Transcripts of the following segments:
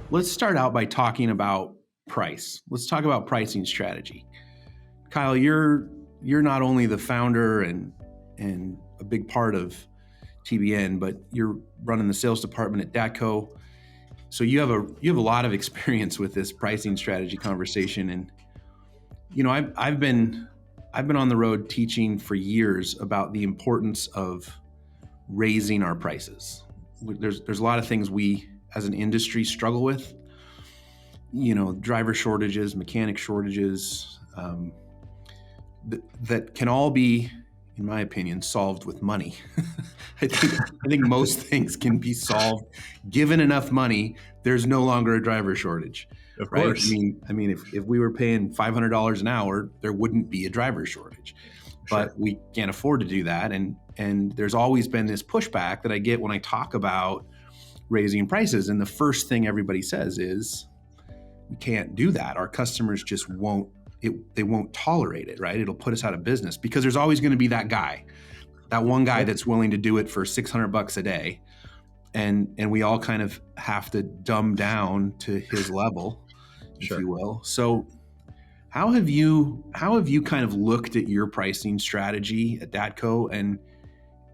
Let's start out by talking about price. Let's talk about pricing strategy. Kyle, you're not only the founder and a big part of TBN, but you're running the sales department at DATCO. So you have a lot of experience with this pricing strategy conversation. And I've been on the road teaching for years about the importance of raising our prices. There's a lot of things we as an industry struggle with. Driver shortages, mechanic shortages, that can all be, in my opinion, solved with money. I think most things can be solved. Given enough money, there's no longer a driver shortage. Of right? course. I mean, if we were paying $500 an hour, there wouldn't be a driver shortage. But Sure. we can't afford to do that. And there's always been this pushback that I get when I talk about raising prices. And the first thing everybody says is, we can't do that. Our customers just won't tolerate it, right? It'll put us out of business because there's always going to be that one guy that's willing to do it for $600 a day. And we all kind of have to dumb down to his level, if you will. So how have you kind of looked at your pricing strategy at DATCO,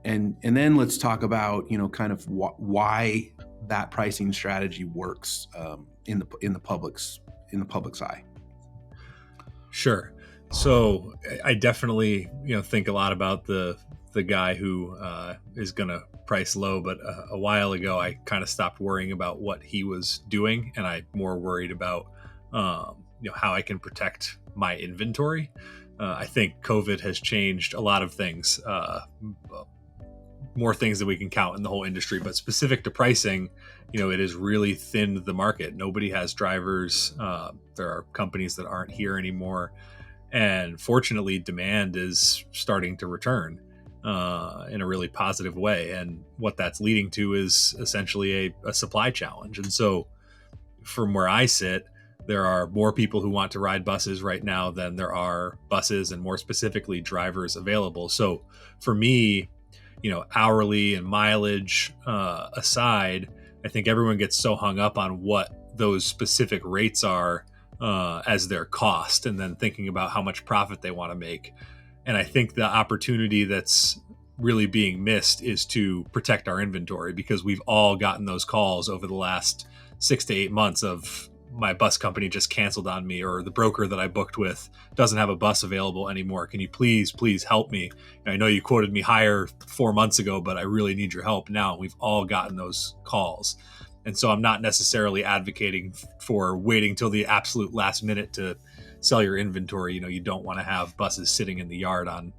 and then let's talk about, kind of why that pricing strategy works in the public's eye. Sure. So I definitely, think a lot about the guy who is going to price low. But a while ago, I kind of stopped worrying about what he was doing, and I more worried about, how I can protect my inventory. I think COVID has changed a lot of things, more things than we can count in the whole industry. But specific to pricing, it has really thinned the market. Nobody has drivers. There are companies that aren't here anymore. And fortunately, demand is starting to return in a really positive way. And what that's leading to is essentially a supply challenge. And so from where I sit, there are more people who want to ride buses right now than there are buses, and more specifically drivers available. So for me, hourly and mileage aside, I think everyone gets so hung up on what those specific rates are as their cost, and then thinking about how much profit they want to make. And I think the opportunity that's really being missed is to protect our inventory, because we've all gotten those calls over the last 6 to 8 months of, my bus company just canceled on me, or the broker that I booked with doesn't have a bus available anymore. Can you please help me? I know you quoted me higher 4 months ago, but I really need your help now. We've all gotten those calls. And so I'm not necessarily advocating for waiting till the absolute last minute to sell your inventory. You don't want to have buses sitting in the yard on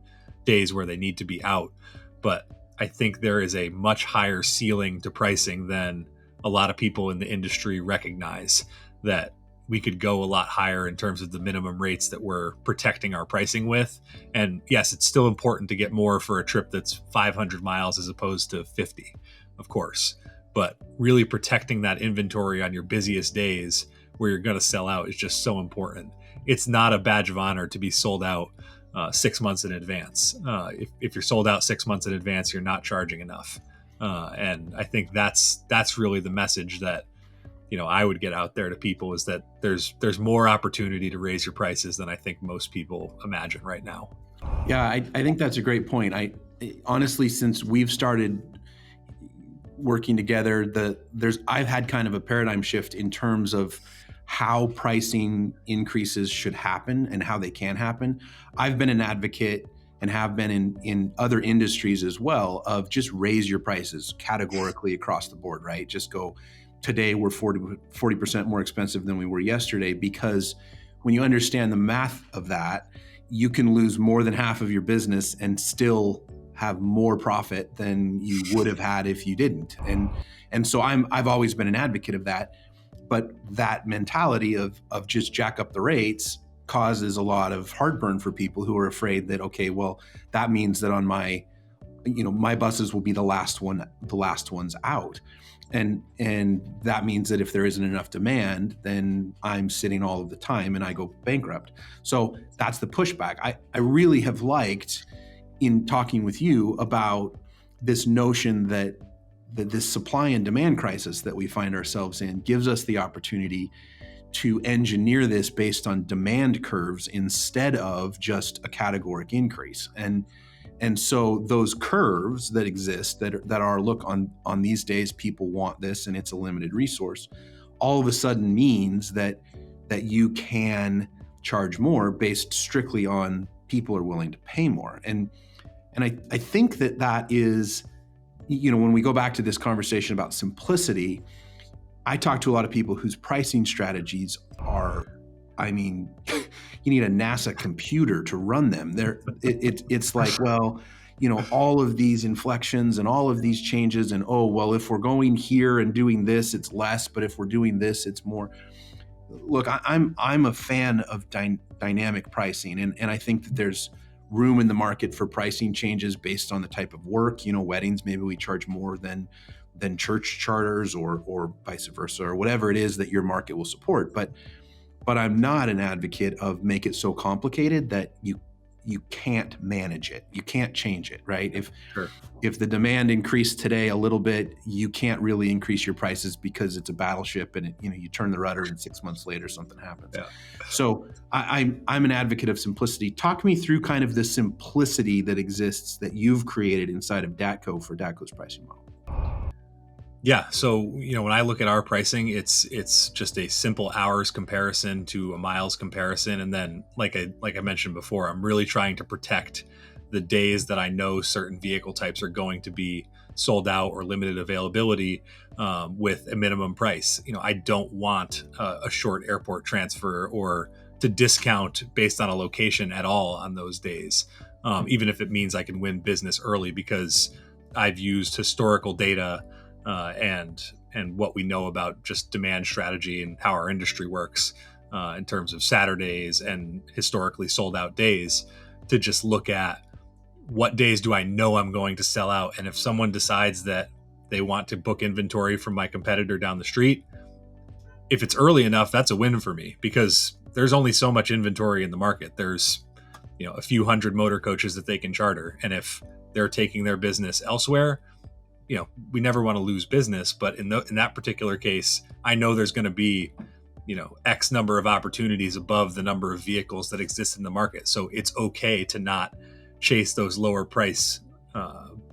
days where they need to be out. But I think there is a much higher ceiling to pricing than a lot of people in the industry recognize, that we could go a lot higher in terms of the minimum rates that we're protecting our pricing with. And yes, it's still important to get more for a trip that's 500 miles as opposed to 50, of course. But really protecting that inventory on your busiest days where you're going to sell out is just so important. It's not a badge of honor to be sold out 6 months in advance. If you're sold out 6 months in advance, you're not charging enough. And I think that's really the message that I would get out there to people, is that there's more opportunity to raise your prices than I think most people imagine right now. Yeah, I think that's a great point. I honestly, since we've started working together, I've had kind of a paradigm shift in terms of how pricing increases should happen and how they can happen. I've been an advocate, and have been in other industries as well, of just raise your prices categorically across the board, right? Just go, today we're 40% more expensive than we were yesterday, because when you understand the math of that, you can lose more than half of your business and still have more profit than you would have had if you didn't. And so I've always been an advocate of that, but that mentality of just jack up the rates causes a lot of heartburn for people who are afraid that, okay, well, that means that on my buses will be the last ones out. And that means that if there isn't enough demand, then I'm sitting all of the time and I go bankrupt. So that's the pushback. I really have liked, in talking with you, about this notion that this supply and demand crisis that we find ourselves in gives us the opportunity to engineer this based on demand curves instead of just a categoric increase. And so those curves that exist that are look, on these days people want this and it's a limited resource, all of a sudden means that you can charge more based strictly on people are willing to pay more. And I think that is, when we go back to this conversation about simplicity, I talk to a lot of people whose pricing strategies are, you need a NASA computer to run them. It's like, well, all of these inflections and all of these changes, and if we're going here and doing this, it's less, but if we're doing this, it's more. Look, I'm a fan of dynamic pricing, and I think that there's room in the market for pricing changes based on the type of work. Weddings, maybe we charge more than church charters, or vice versa, or whatever it is that your market will support. But I'm not an advocate of make it so complicated that you can't manage it. You can't change it, right? If the demand increased today a little bit, you can't really increase your prices because it's a battleship, and you turn the rudder and 6 months later something happens. Yeah. So I'm an advocate of simplicity. Talk me through kind of the simplicity that exists that you've created inside of DATCO for DATCO's pricing model. Yeah. So, when I look at our pricing, it's just a simple hours comparison to a miles comparison. And then like I mentioned before, I'm really trying to protect the days that I know certain vehicle types are going to be sold out or limited availability with a minimum price. I don't want a short airport transfer or to discount based on a location at all on those days, even if it means I can win business early, because I've used historical data and what we know about just demand strategy and how our industry works in terms of Saturdays and historically sold out days, to just look at what days do I know I'm going to sell out. And if someone decides that they want to book inventory from my competitor down the street, if it's early enough, that's a win for me, because there's only so much inventory in the market. There's a few hundred motor coaches that they can charter. And if they're taking their business elsewhere, we never want to lose business, but in that particular case, I know there's going to be, X number of opportunities above the number of vehicles that exist in the market. So it's okay to not chase those lower price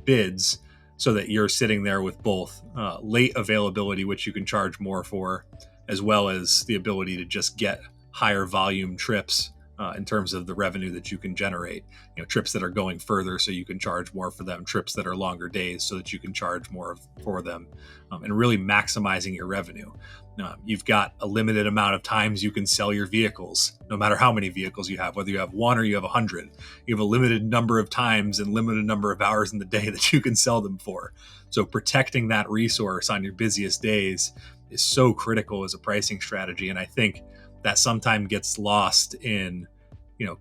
bids, so that you're sitting there with both late availability, which you can charge more for, as well as the ability to just get higher volume trips in terms of the revenue that you can generate. Trips that are going further, so you can charge more for them. Trips that are longer days, so that you can charge more for them, and really maximizing your revenue. You've got a limited amount of times you can sell your vehicles, no matter how many vehicles you have, whether you have one or you have 100. You have a limited number of times and limited number of hours in the day that you can sell them for. So protecting that resource on your busiest days is so critical as a pricing strategy. And I think that sometimes gets lost in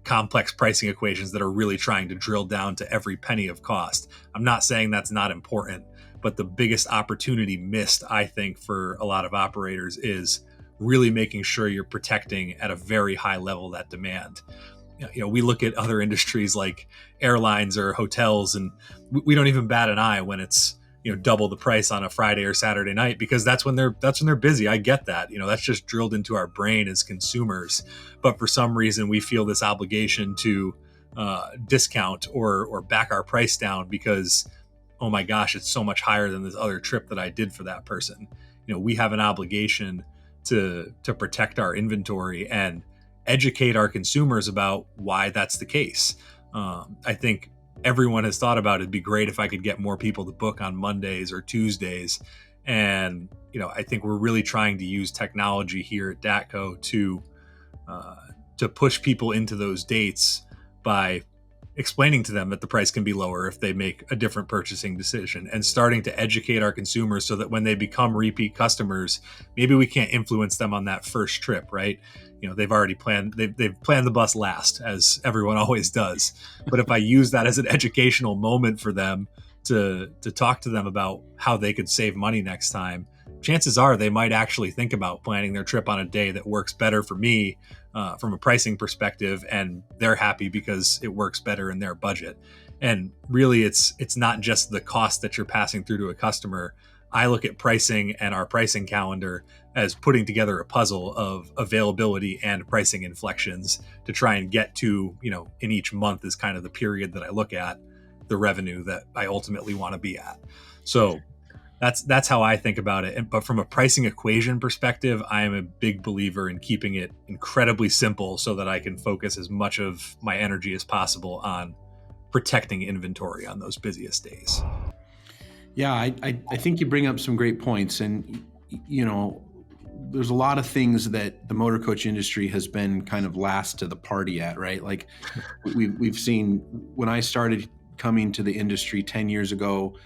complex pricing equations that are really trying to drill down to every penny of cost. I'm not saying that's not important, but the biggest opportunity missed, I think, for a lot of operators is really making sure you're protecting at a very high level that demand. We look at other industries like airlines or hotels, and we don't even bat an eye when it's double the price on a Friday or Saturday night, because that's when they're busy. I get that. That's just drilled into our brain as consumers. But for some reason, we feel this obligation to discount or back our price down because, oh my gosh, it's so much higher than this other trip that I did for that person. We have an obligation to protect our inventory and educate our consumers about why that's the case. I think everyone has thought about it'd be great if I could get more people to book on Mondays or Tuesdays. And, I think we're really trying to use technology here at DATCO to push people into those dates by explaining to them that the price can be lower if they make a different purchasing decision, and starting to educate our consumers so that when they become repeat customers, maybe we can't influence them on that first trip, right? They've already planned, they've planned the bus last, as everyone always does. But if I use that as an educational moment for them to talk to them about how they could save money next time, chances are they might actually think about planning their trip on a day that works better for me from a pricing perspective, and they're happy because it works better in their budget. And really, it's not just the cost that you're passing through to a customer. I look at pricing and our pricing calendar as putting together a puzzle of availability and pricing inflections to try and get to, in each month is kind of the period that I look at the revenue that I ultimately want to be at. So that's how I think about it. But from a pricing equation perspective, I am a big believer in keeping it incredibly simple so that I can focus as much of my energy as possible on protecting inventory on those busiest days. Yeah, I think you bring up some great points, and there's a lot of things that the motor coach industry has been kind of last to the party at, right? Like we've seen when I started coming to the industry 10 years ago,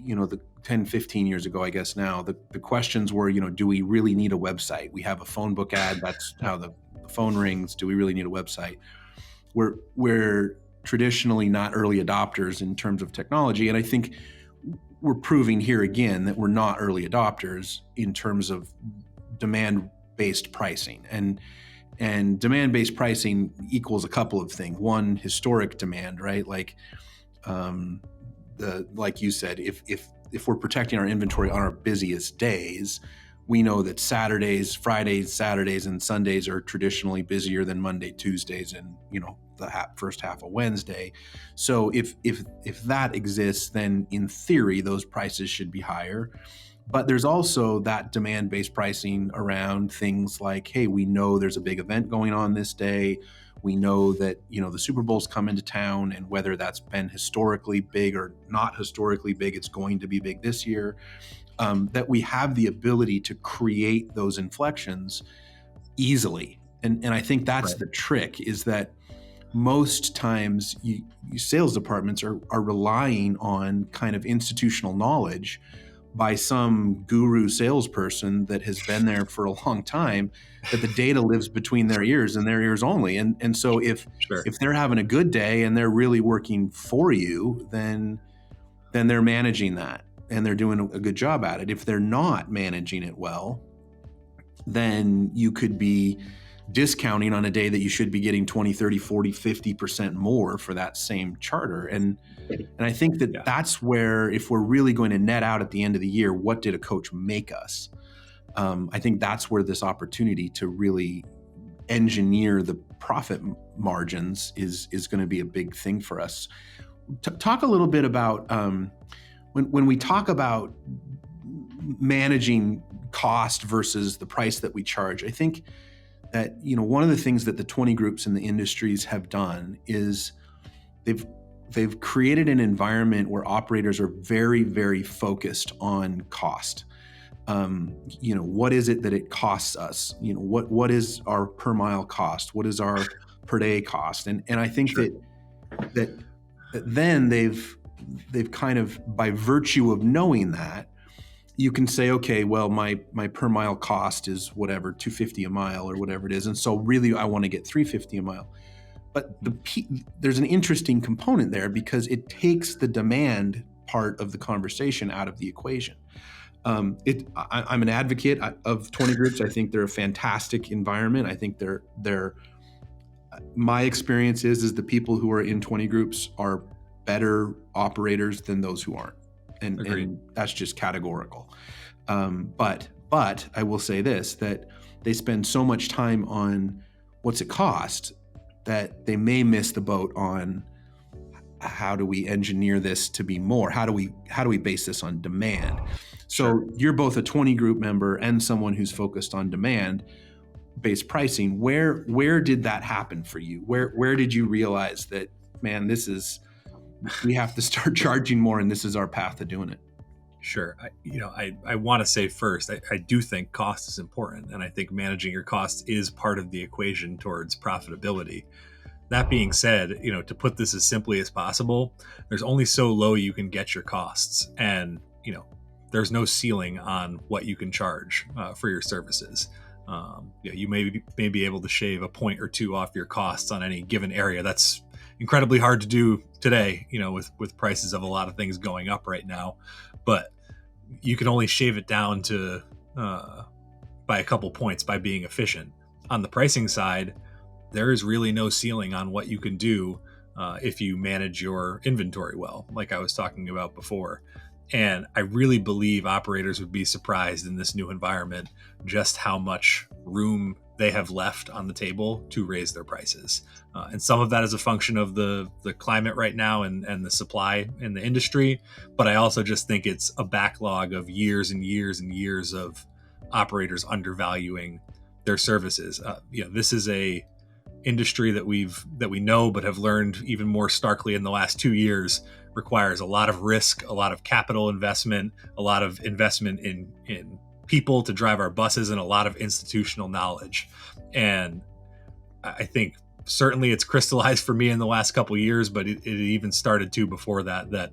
the 10, 15 years ago, I guess now, the questions were, do we really need a website? We have a phone book ad. That's how the phone rings. Do we really need a website? We're traditionally not early adopters in terms of technology. And I think we're proving here again that we're not early adopters in terms of demand-based pricing. And demand-based pricing equals a couple of things. One, historic demand, right? Like like you said, if we're protecting our inventory on our busiest days, we know that Fridays, Saturdays, and Sundays are traditionally busier than Monday, Tuesdays, and the first half of Wednesday. So if that exists, then in theory those prices should be higher. But there's also that demand-based pricing around things like, hey, we know there's a big event going on this day. We know that the Super Bowl's come into town, and whether that's been historically big or not historically big, it's going to be big this year. That we have the ability to create those inflections easily. And I think that's right. The trick is that most times you sales departments are relying on kind of institutional knowledge by some guru salesperson that has been there for a long time, that the data lives between their ears and their ears only. And so if they're having a good day and they're really working for you, then they're managing that and they're doing a good job at it. If they're not managing it well, then you could be discounting on a day that you should be getting 20, 30, 40, 50% more for that same charter. And I think that's where, if we're really going to net out at the end of the year, what did a coach make us? I think that's where this opportunity to really engineer the profit margins is going to be a big thing for us. Talk a little bit about when we talk about managing cost versus the price that we charge. I think that one of the things that the 20 groups in the industries have done is they've created an environment where operators are very, very focused on cost. What is it that it costs us? What is our per mile cost? What is our per day cost? And I think that then they've kind of, by virtue of knowing that, you can say, okay, well, my per mile cost is whatever, $250 a mile or whatever it is. And so really I want to get $350 a mile. But there's an interesting component there because it takes the demand part of the conversation out of the equation. I'm an advocate of 20 groups. I think they're a fantastic environment. I think my experience is the people who are in 20 groups are better operators than those who aren't. And that's just categorical. But I will say this, that they spend so much time on what's it cost that they may miss the boat on how do we engineer this to be more? How do we base this on demand? So you're both a 20 group member and someone who's focused on demand-based pricing. Where did that happen for you? Where did you realize that, man, we have to start charging more and this is our path to doing it? Sure. I want to say first, I do think cost is important. And I think managing your costs is part of the equation towards profitability. That being said, to put this as simply as possible, there's only so low you can get your costs. And, there's no ceiling on what you can charge for your services. You may be able to shave a point or two off your costs on any given area. That's incredibly hard to do today, with prices of a lot of things going up right now. But you can only shave it down to by a couple points by being efficient. On the pricing side, there is really no ceiling on what you can do if you manage your inventory well, like I was talking about before. And I really believe operators would be surprised in this new environment just how much room they have left on the table to raise their prices. And some of that is a function of the climate right now and the supply in the industry. But I also just think it's a backlog of years and years and years of operators undervaluing their services. This is a industry that we know but have learned even more starkly in the last 2 years requires a lot of risk, a lot of capital investment, a lot of investment in people to drive our buses, and a lot of institutional knowledge. And I think certainly it's crystallized for me in the last couple of years, but it even started too before that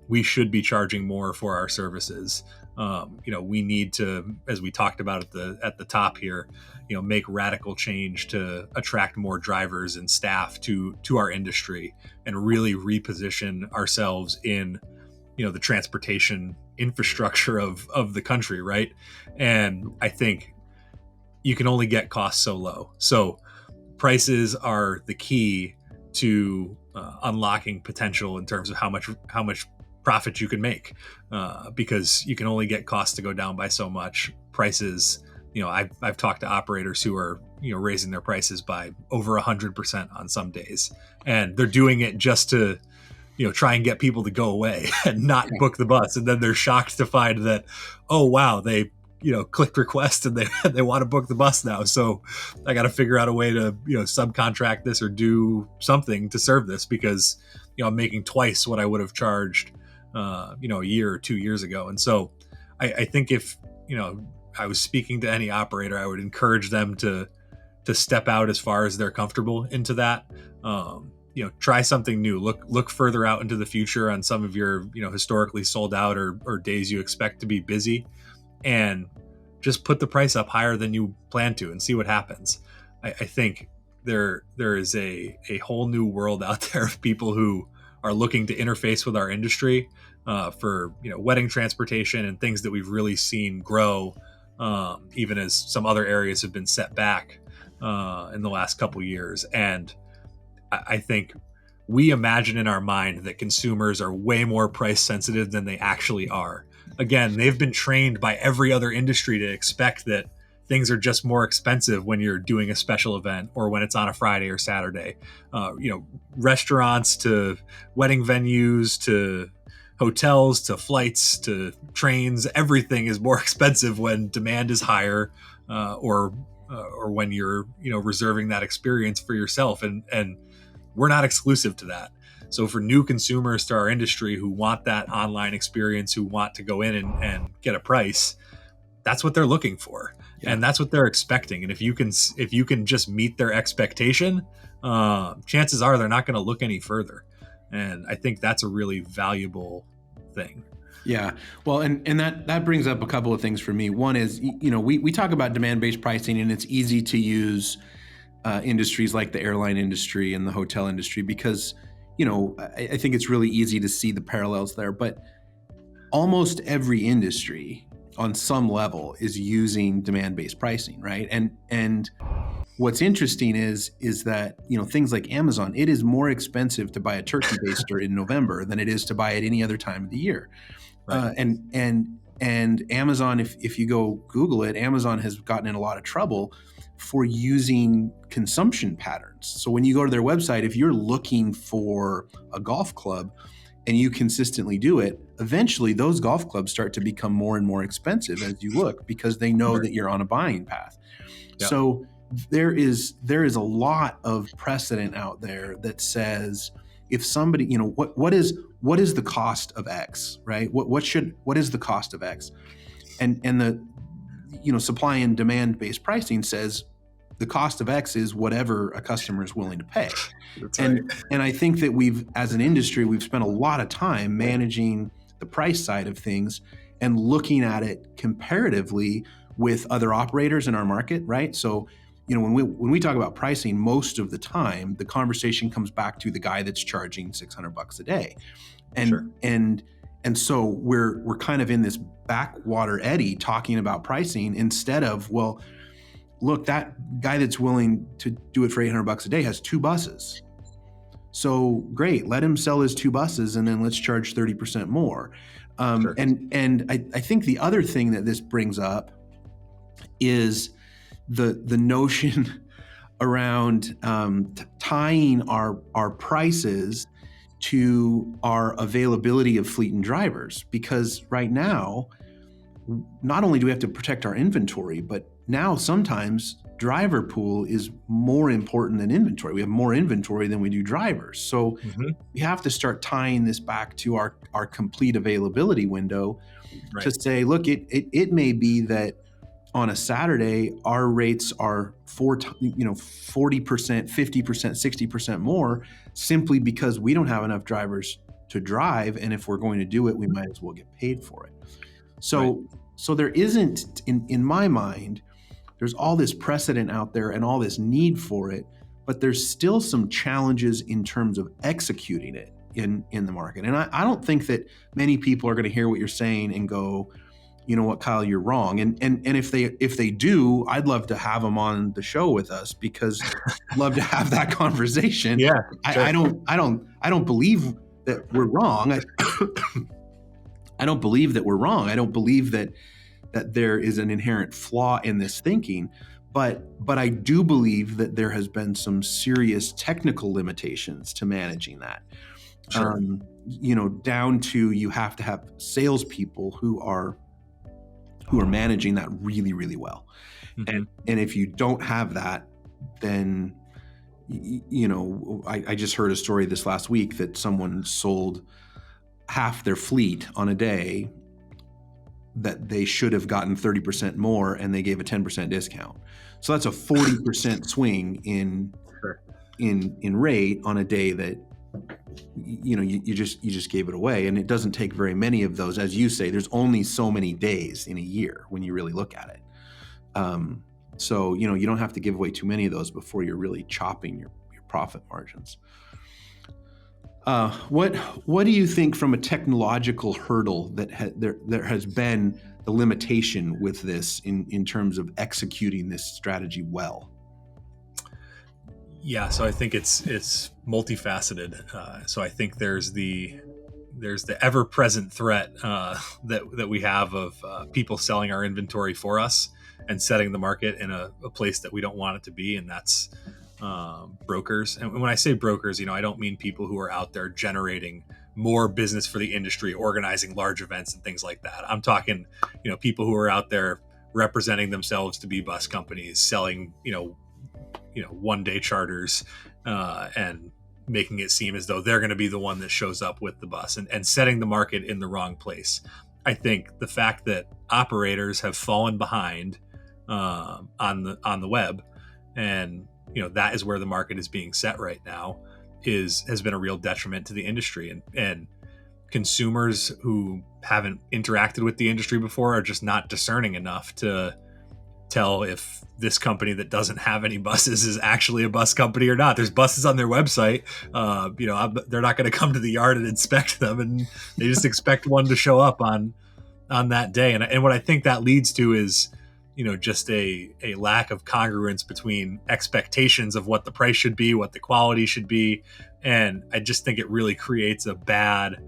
we should be charging more for our services. We need to, as we talked about at the top here, make radical change to attract more drivers and staff to our industry and really reposition ourselves in, the transportation infrastructure of the country, right? And I think you can only get costs so low. So prices are the key to unlocking potential in terms of how much profit you can make, because you can only get costs to go down by so much. Prices, I've talked to operators who are raising their prices by over 100% on some days, and they're doing it just to try and get people to go away and not book the bus, and then they're shocked to find that, oh wow, they clicked request and they want to book the bus now. So I got to figure out a way to subcontract this or do something to serve this, because I'm making twice what I would have charged a year or 2 years ago. And so I think if I was speaking to any operator, I would encourage them to step out as far as they're comfortable into that. Try something new. Look further out into the future on some of your historically sold out or days you expect to be busy, and just put the price up higher than you plan to and see what happens. I think there is a whole new world out there of people who are looking to interface with our industry for wedding transportation and things that we've really seen grow, even as some other areas have been set back in the last couple years. And I think we imagine in our mind that consumers are way more price sensitive than they actually are. Again, they've been trained by every other industry to expect that things are just more expensive when you're doing a special event or when it's on a Friday or Saturday. Restaurants to wedding venues to hotels to flights to trains, everything is more expensive when demand is higher, or when you're reserving that experience for yourself. And we're not exclusive to that. So for new consumers to our industry who want that online experience, who want to go in and get a price, that's what they're looking for. Yeah. And that's what they're expecting. And if you can just meet their expectation, chances are they're not going to look any further. And I think that's a really valuable thing. Yeah. Well, and that brings up a couple of things for me. One is, we talk about demand-based pricing, and it's easy to use industries like the airline industry and the hotel industry because, I think it's really easy to see the parallels there. But almost every industry on some level is using demand-based pricing, right? And what's interesting is that, things like Amazon, it is more expensive to buy a turkey baster in November than it is to buy it any other time of the year. Right. And Amazon, if you go Google it, Amazon has gotten in a lot of trouble for using consumption patterns. So when you go to their website, if you're looking for a golf club and you consistently do it, eventually those golf clubs start to become more and more expensive as you look, because they know that you're on a buying path. Yeah. So there is a lot of precedent out there that says, if somebody, what is the cost of X, right? What is the cost of X? And the supply and demand based pricing says the cost of X is whatever a customer is willing to pay. That's right. And I think that as an industry, we've spent a lot of time managing the price side of things and looking at it comparatively with other operators in our market, right? So, when we talk about pricing, most of the time, the conversation comes back to the guy that's charging $600 a day. And sure. And so we're kind of in this backwater eddy talking about pricing instead of, well, look, that guy that's willing to do it for $800 a day has 2 buses. So great, let him sell his 2 buses and then let's charge 30% more. Sure. And I think the other thing that this brings up is the notion around tying our prices to our availability of fleet and drivers, because right now, not only do we have to protect our inventory, but now sometimes driver pool is more important than inventory. We have more inventory than we do drivers. So we have to start tying this back to our complete availability window, right, to say, look, it may be that on a Saturday, our rates are 40%, 50%, 60% more, simply because we don't have enough drivers to drive. And if we're going to do it, we might as well get paid for it. So, right. So there isn't, in my mind, there's all this precedent out there and all this need for it, but there's still some challenges in terms of executing it in the market. And I don't think that many people are going to hear what you're saying and go, you know what, Kyle, you're wrong. And if they do, I'd love to have them on the show with us, because I'd love to have that conversation. Yeah, sure. I don't believe that we're wrong. I don't believe that we're wrong. I don't believe that there is an inherent flaw in this thinking, but I do believe that there has been some serious technical limitations to managing that. Sure. Down to, you have to have salespeople who are managing that really, really well. Mm-hmm. And if you don't have that, then, I just heard a story this last week that someone sold half their fleet on a day that they should have gotten 30% more, and they gave a 10% discount. So that's a 40% swing in rate on a day that, you just gave it away. And it doesn't take very many of those. As you say, there's only so many days in a year when you really look at it. So, you don't have to give away too many of those before you're really chopping your profit margins. What do you think, from a technological hurdle, that there has been the limitation with this in terms of executing this strategy well? Yeah, so I think it's multifaceted. So I think there's the ever-present threat that we have of people selling our inventory for us and setting the market in a place that we don't want it to be, and that's brokers. And when I say brokers, I don't mean people who are out there generating more business for the industry, organizing large events and things like that. I'm talking, people who are out there representing themselves to be bus companies, selling, one-day charters, and making it seem as though they're going to be the one that shows up with the bus, and setting the market in the wrong place. I think the fact that operators have fallen behind on the web, and that is where the market is being set right now, has been a real detriment to the industry, and consumers who haven't interacted with the industry before are just not discerning enough to tell if this company that doesn't have any buses is actually a bus company or not. There's buses on their website. They're not going to come to the yard and inspect them, and they just expect one to show up on that day. And what I think that leads to is, just a lack of congruence between expectations of what the price should be, what the quality should be. And I just think it really creates a bad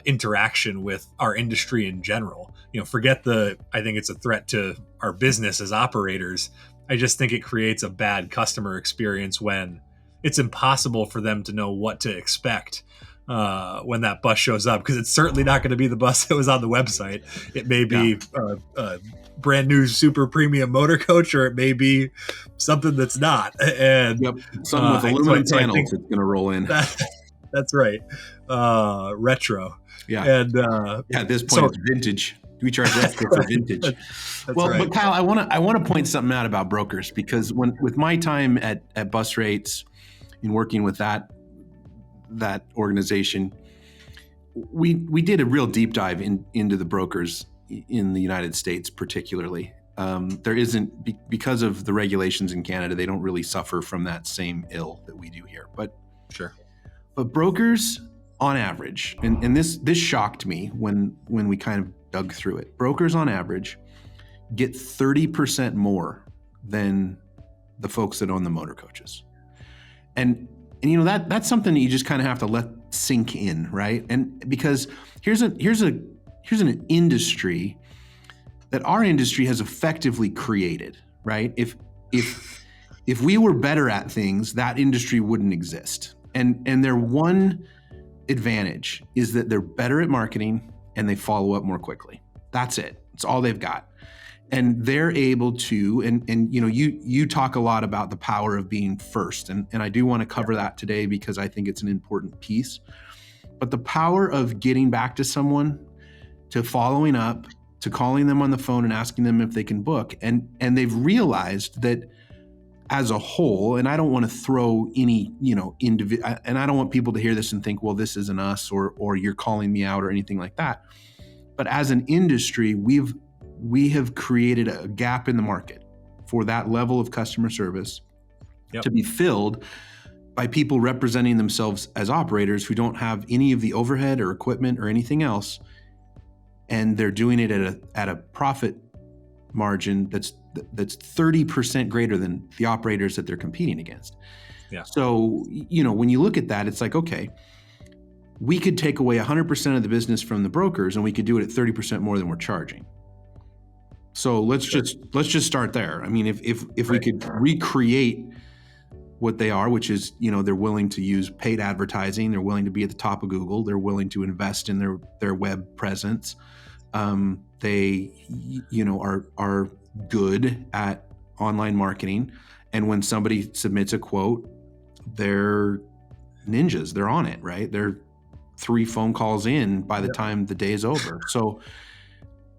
interaction with our industry in general. I think it's a threat to our business as operators. I just think it creates a bad customer experience when it's impossible for them to know what to expect when that bus shows up, because it's certainly not going to be the bus that was on the website. It may be a brand new super premium motor coach, or it may be something that's not. And something with aluminum panels that's going to roll in. That's right. Retro. Yeah. And at this point, it's vintage. We charge extra for vintage. That's well, right. But Kyle, I want to point something out about brokers, because with my time at Bus Rates, in working with that organization, we did a real deep dive into the brokers in the United States, particularly. There isn't, because of the regulations in Canada, they don't really suffer from that same ill that we do here. But sure. But brokers, on average, and this shocked me when we kind of dug through it. Brokers on average get 30% more than the folks that own the motor coaches. And And that's something that you just kind of have to let sink in, right? And because here's an industry that our industry has effectively created, right? If we were better at things, that industry wouldn't exist. And their one advantage is that they're better at marketing and they follow up more quickly. That's it. It's all they've got. And they're able to, and you talk a lot about the power of being first. And I do want to cover that today because I think it's an important piece. But the power of getting back to someone, to following up, to calling them on the phone and asking them if they can book. And they've realized that as a whole, and I don't want to throw any, individual, and I don't want people to hear this and think, well, this isn't us or you're calling me out or anything like that. But as an industry, we have created a gap in the market for that level of customer service to be filled by people representing themselves as operators who don't have any of the overhead or equipment or anything else. And they're doing it at a profit margin that's 30% greater than the operators that they're competing against. Yeah. So, when you look at that, it's like, okay, we could take away 100% of the business from the brokers and we could do it at 30% more than we're charging. So let's just start there. I mean, if we could recreate what they are, which is, they're willing to use paid advertising, they're willing to be at the top of Google, they're willing to invest in their web presence. They, are good at online marketing. And when somebody submits a quote, they're ninjas, they're on it, right? They're 3 phone calls in by the time the day is over. So,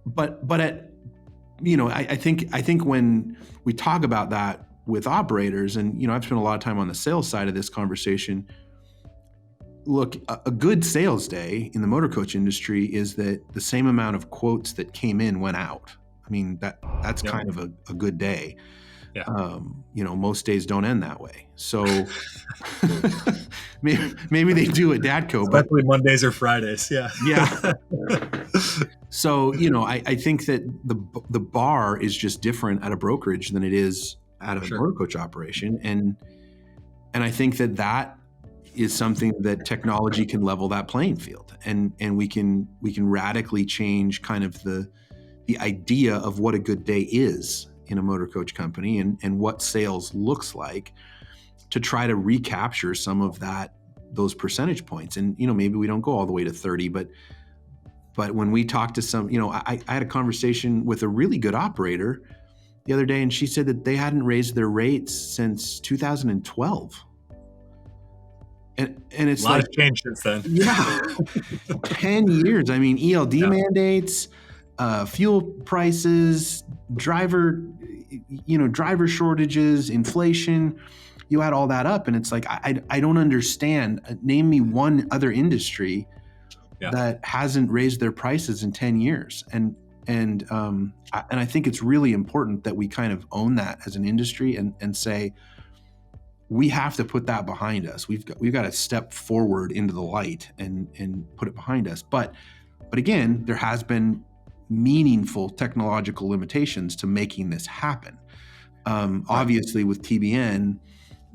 but I think when we talk about that with operators, and I've spent a lot of time on the sales side of this conversation. Look, a good sales day in the motor coach industry is that the same amount of quotes that came in went out. I mean, that's kind of a good day. Yeah. Most days don't end that way. So maybe they do at Dadco, especially Mondays or Fridays. Yeah. Yeah. So, I think that the bar is just different at a brokerage than it is at a motor coach operation. And I think that is something that technology can level that playing field. And we can radically change kind of the idea of what a good day is in a motor coach company and what sales looks like to try to recapture some of those percentage points. And, maybe we don't go all the way to 30, but when we talk to some, I had a conversation with a really good operator the other day, and she said that they hadn't raised their rates since 2012. And it's a lot of change since then. Yeah. 10 years. I mean, ELD mandates, fuel prices, driver shortages, inflation, you add all that up and it's like, I don't understand. Name me one other industry that hasn't raised their prices in 10 years. And I think it's really important that we kind of own that as an industry and say, we have to put that behind us. We've got to step forward into the light and put it behind us. But again, there has been meaningful technological limitations to making this happen. Obviously with TBN,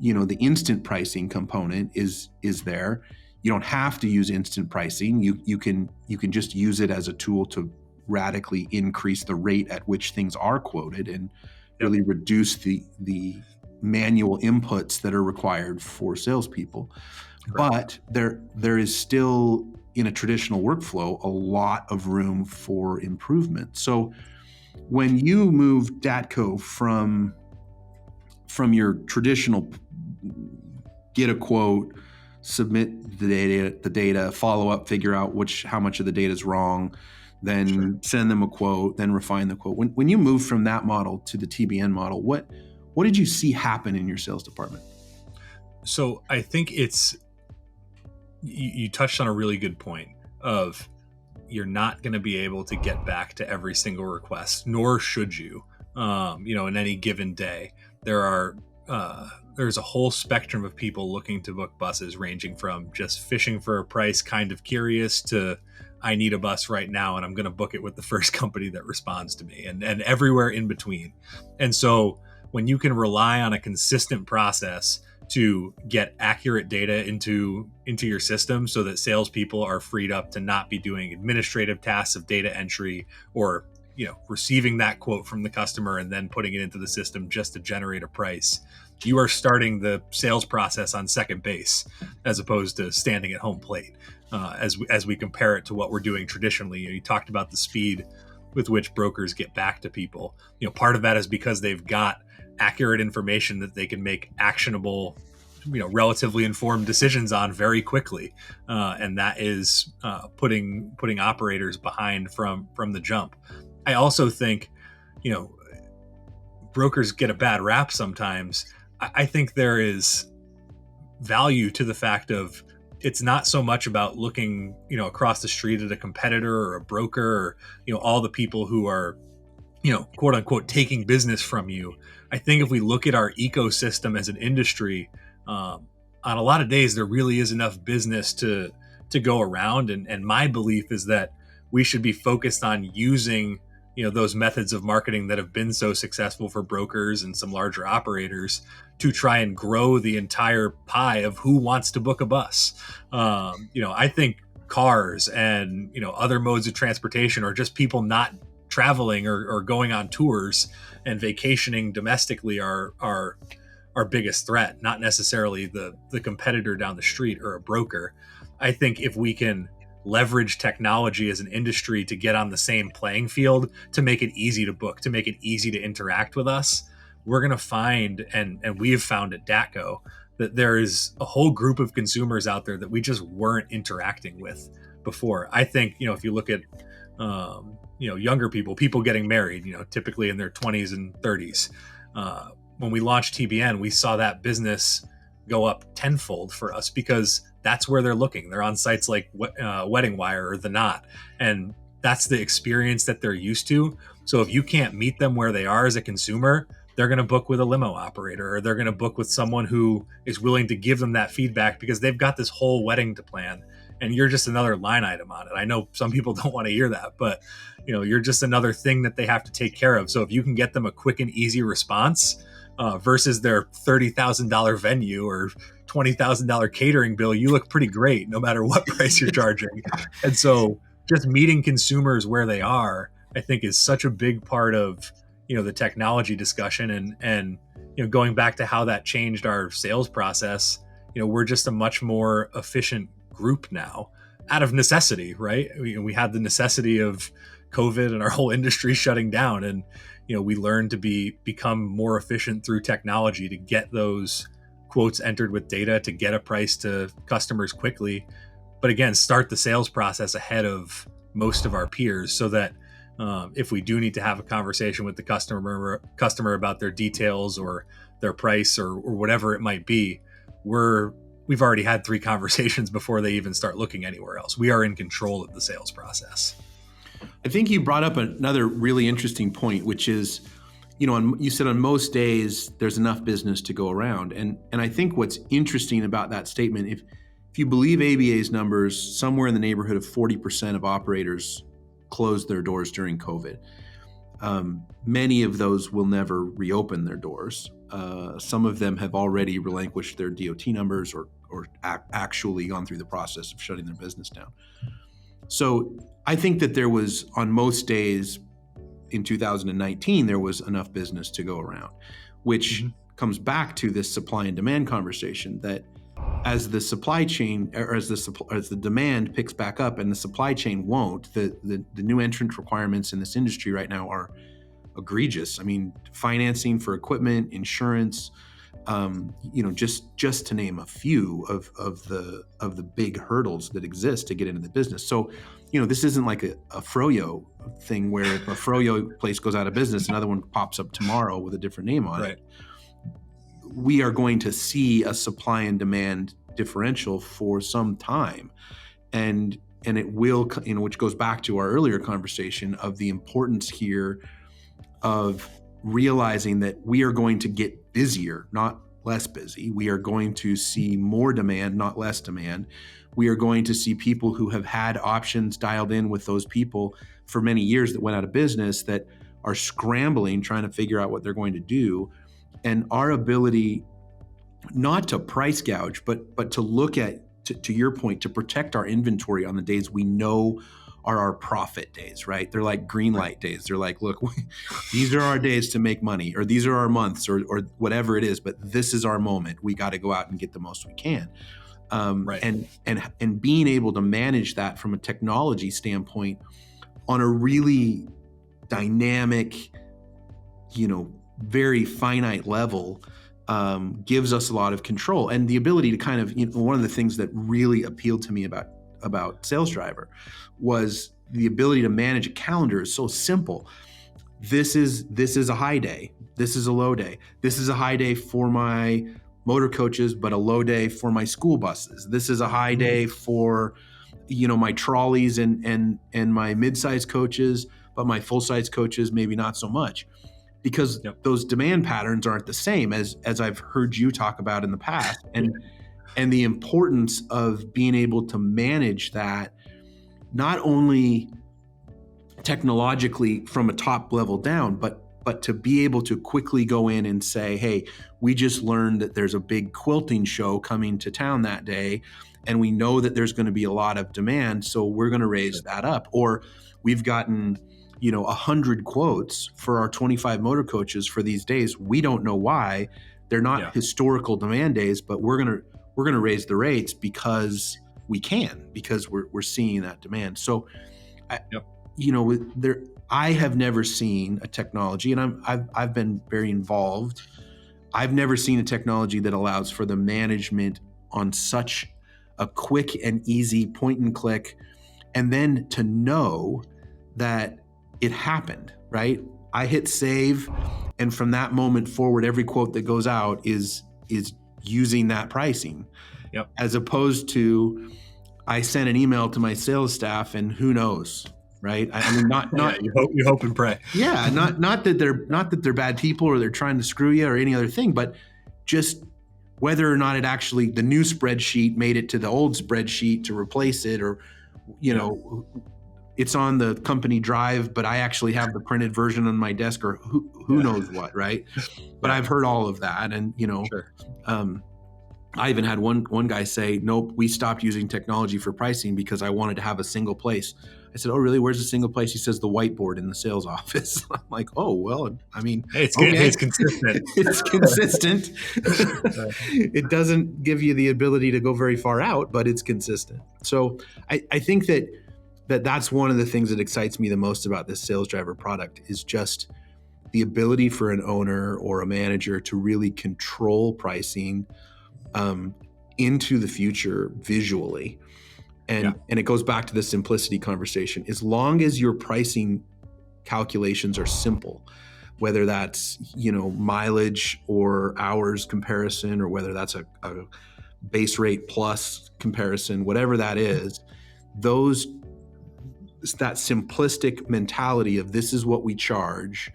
the instant pricing component is there. You don't have to use instant pricing. You can just use it as a tool to radically increase the rate at which things are quoted and really reduce the manual inputs that are required for salespeople. Correct. But there is still, in a traditional workflow, a lot of room for improvement. So when you move Datco from your traditional get a quote, submit the data, follow up, figure out how much of the data is wrong, then send them a quote, then refine the quote. When you move from that model to the TBN model, what did you see happen in your sales department? So I think you touched on a really good point of you're not going to be able to get back to every single request, nor should you. In any given day, there's a whole spectrum of people looking to book buses, ranging from just fishing for a price, kind of curious, to I need a bus right now and I'm going to book it with the first company that responds to me, and everywhere in between. And so when you can rely on a consistent process to get accurate data into your system so that salespeople are freed up to not be doing administrative tasks of data entry or receiving that quote from the customer and then putting it into the system just to generate a price. You are starting the sales process on second base as opposed to standing at home plate. As we compare it to what we're doing traditionally, you talked about the speed with which brokers get back to people. Part of that is because they've got accurate information that they can make actionable, relatively informed decisions on very quickly, and that is putting operators behind from the jump. I also think, brokers get a bad rap sometimes. I think there is value to the fact of it's not so much about looking, across the street at a competitor or a broker or, all the people who are, quote unquote, taking business from you. I think if we look at our ecosystem as an industry, on a lot of days, there really is enough business to go around. And my belief is that we should be focused on using, those methods of marketing that have been so successful for brokers and some larger operators to try and grow the entire pie of who wants to book a bus. I think cars and, other modes of transportation or just people not traveling or going on tours and vacationing domestically are our biggest threat, not necessarily the competitor down the street or a broker. I think if we can leverage technology as an industry to get on the same playing field, to make it easy to book, to make it easy to interact with us, we're going to find, and we have found at DATCO, that there is a whole group of consumers out there that we just weren't interacting with before. I think, if you look at, younger people getting married, typically in their 20s and 30s. When we launched TBN, we saw that business go up tenfold for us because that's where they're looking. They're on sites like Wedding Wire or The Knot, and that's the experience that they're used to. So if you can't meet them where they are as a consumer, they're going to book with a limo operator, or they're going to book with someone who is willing to give them that feedback because they've got this whole wedding to plan, and you're just another line item on it. I know some people don't want to hear that, but you're just another thing that they have to take care of. So if you can get them a quick and easy response versus their $30,000 venue or $20,000 catering bill, you look pretty great no matter what price you're charging. And so just meeting consumers where they are, I think, is such a big part of the technology discussion, and going back to how that changed our sales process. We're just a much more efficient group now out of necessity, right? We had the necessity of COVID and our whole industry shutting down, and we learned to become more efficient through technology to get those quotes entered with data, to get a price to customers quickly, but again, start the sales process ahead of most of our peers, so that if we do need to have a conversation with the customer about their details or their price or whatever it might be, we've already had 3 conversations before they even start looking anywhere else. We are in control of the sales process. I think you brought up another really interesting point, which is, you said on most days there's enough business to go around, and I think what's interesting about that statement, if you believe ABA's numbers, somewhere in the neighborhood of 40% of operators closed their doors during COVID. Many of those will never reopen their doors. Some of them have already relinquished their DOT numbers or actually gone through the process of shutting their business down. So I think that there was, on most days in 2019, there was enough business to go around, which comes back to this supply and demand conversation, that as the supply chain, or as the demand picks back up and the supply chain won't, the new entrant requirements in this industry right now are egregious. I mean, financing for equipment, insurance, just to name a few of the big hurdles that exist to get into the business. So, this isn't like a froyo thing where if a froyo place goes out of business, another one pops up tomorrow with a different name on it. We are going to see a supply and demand differential for some time, and it will, which goes back to our earlier conversation of the importance here of realizing that we are going to get busier, not less busy. We are going to see more demand, not less demand. We are going to see people who have had options dialed in with those people for many years that went out of business, that are scrambling, trying to figure out what they're going to do. And our ability not to price gouge, but to look at, to your point, to protect our inventory on the days we know are our profit days, right? They're like green light days. They're like, look, these are our days to make money, or these are our months, or whatever it is, but this is our moment. We got to go out and get the most we can. And being able to manage that from a technology standpoint on a really dynamic, very finite level, gives us a lot of control and the ability to kind of, one of the things that really appealed to me about Sales Driver was the ability to manage a calendar is so simple. This is a high day. This is a low day. This is a high day for my motor coaches, but a low day for my school buses. This is a high day for, my trolleys and my mid-size coaches, but my full-size coaches, maybe not so much. Because those demand patterns aren't the same as I've heard you talk about in the past. And the importance of being able to manage that, not only technologically from a top level down, but to be able to quickly go in and say, hey, we just learned that there's a big quilting show coming to town that day, and we know that there's going to be a lot of demand, so we're going to raise that up. Or we've gotten 100 quotes for our 25 motor coaches for these days. We don't know why. They're not historical demand days, but we're gonna raise the rates because we can, because we're seeing that demand. So, I have never seen a technology, and I've been very involved. I've never seen a technology that allows for the management on such a quick and easy point and click, and then to know that it happened, right? I hit save, and from that moment forward, every quote that goes out is using that pricing. As opposed to, I sent an email to my sales staff, and who knows, right? I mean, not you hope and pray. Yeah, not that they're bad people or they're trying to screw you or any other thing, but just whether or not it actually, the new spreadsheet made it to the old spreadsheet to replace it, or it's on the company drive, but I actually have the printed version on my desk, or who knows what, right? But I've heard all of that, and I even had one guy say, "Nope, we stopped using technology for pricing because I wanted to have a single place." I said, "Oh, really? Where's the single place?" He says, "The whiteboard in the sales office." I'm like, "Oh, well, I mean, hey, it's good. Okay. It's consistent. It's consistent. It doesn't give you the ability to go very far out, but it's consistent." So I think that's one of the things that excites me the most about this Sales Driver product, is just the ability for an owner or a manager to really control pricing into the future visually. And it goes back to the simplicity conversation. As long as your pricing calculations are simple, whether that's, mileage or hours comparison, or whether that's a base rate plus comparison, whatever that is, that simplistic mentality of this is what we charge,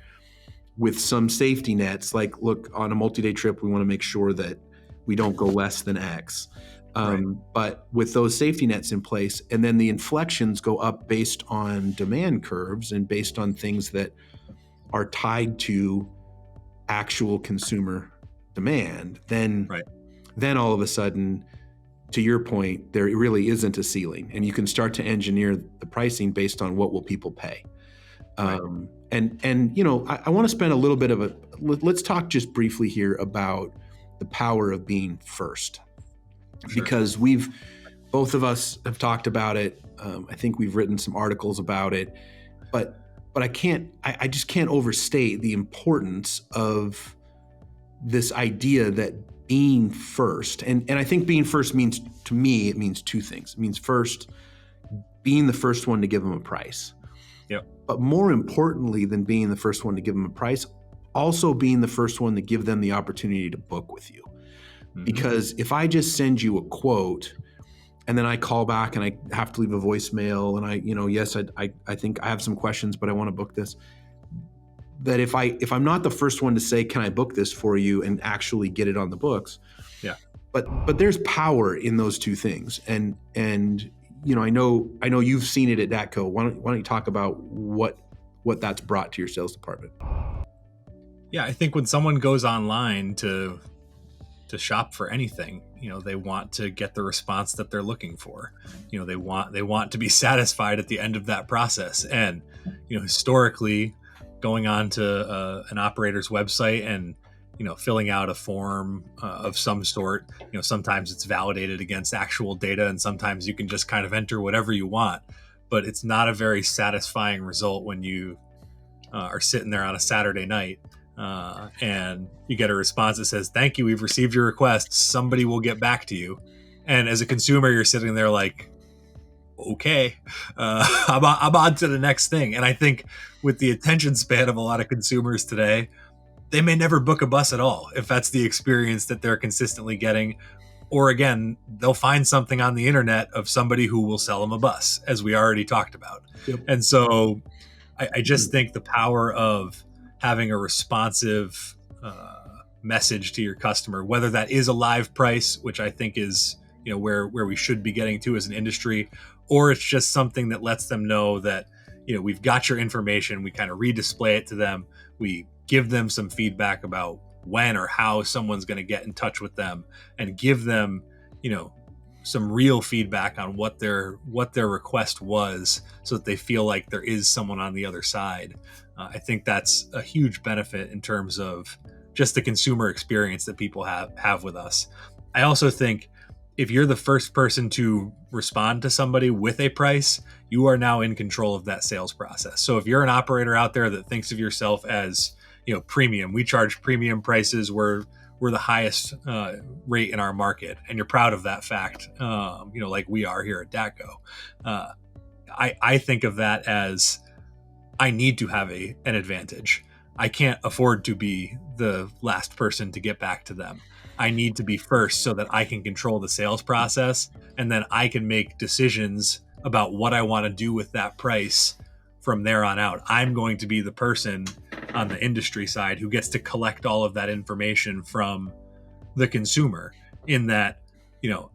with some safety nets, like, look, on a multi-day trip, we want to make sure that we don't go less than X. But with those safety nets in place, and then the inflections go up based on demand curves and based on things that are tied to actual consumer demand, then all of a sudden, to your point, there really isn't a ceiling, and you can start to engineer the pricing based on what will people pay. I want to spend a little bit of let's talk just briefly here about the power of being first. Sure. Because both of us have talked about it. I think we've written some articles about it, but I just can't overstate the importance of this idea that being first, and I think being first means, to me, it means two things. It means, first, being the first one to give them a price. Yep. But more importantly than being the first one to give them a price, also being the first one to give them the opportunity to book with you. Mm-hmm. Because if I just send you a quote and then I call back and I have to leave a voicemail and yes, I think I have some questions, but I want to book this, that if I'm not the first one to say, can I book this for you, and actually get it on the books. Yeah. But there's power in those two things. And I know you've seen it at DATCO. Why don't you talk about what that's brought to your sales department? Yeah, I think when someone goes online to to shop for anything. They want to get the response that they're looking for. They want to be satisfied at the end of that process. And historically, going on to an operator's website and filling out a form of some sort, sometimes it's validated against actual data, and sometimes you can just kind of enter whatever you want. But it's not a very satisfying result when you are sitting there on a Saturday night and you get a response that says, "Thank you, we've received your request. Somebody will get back to you." And as a consumer, you're sitting there like, okay, I'm on to the next thing. And I think with the attention span of a lot of consumers today, they may never book a bus at all if that's the experience that they're consistently getting. Or again, they'll find something on the internet of somebody who will sell them a bus, as we already talked about. Yep. And so I just think the power of having a responsive message to your customer, whether that is a live price, which I think is where we should be getting to as an industry, or it's just something that lets them know that we've got your information, we kind of redisplay it to them, we give them some feedback about when or how someone's going to get in touch with them, and give them some real feedback on what their request was, so that they feel like there is someone on the other side. I think that's a huge benefit in terms of just the consumer experience that people have with us. I also think if you're the first person to respond to somebody with a price, you are now in control of that sales process. So if you're an operator out there that thinks of yourself as premium, we charge premium prices, we're the highest rate in our market, and you're proud of that fact, like we are here at DATCO. I think of that as, I need to have an advantage. I can't afford to be the last person to get back to them. I need to be first so that I can control the sales process, and then I can make decisions about what I want to do with that price from there on out. I'm going to be the person on the industry side who gets to collect all of that information from the consumer, in that,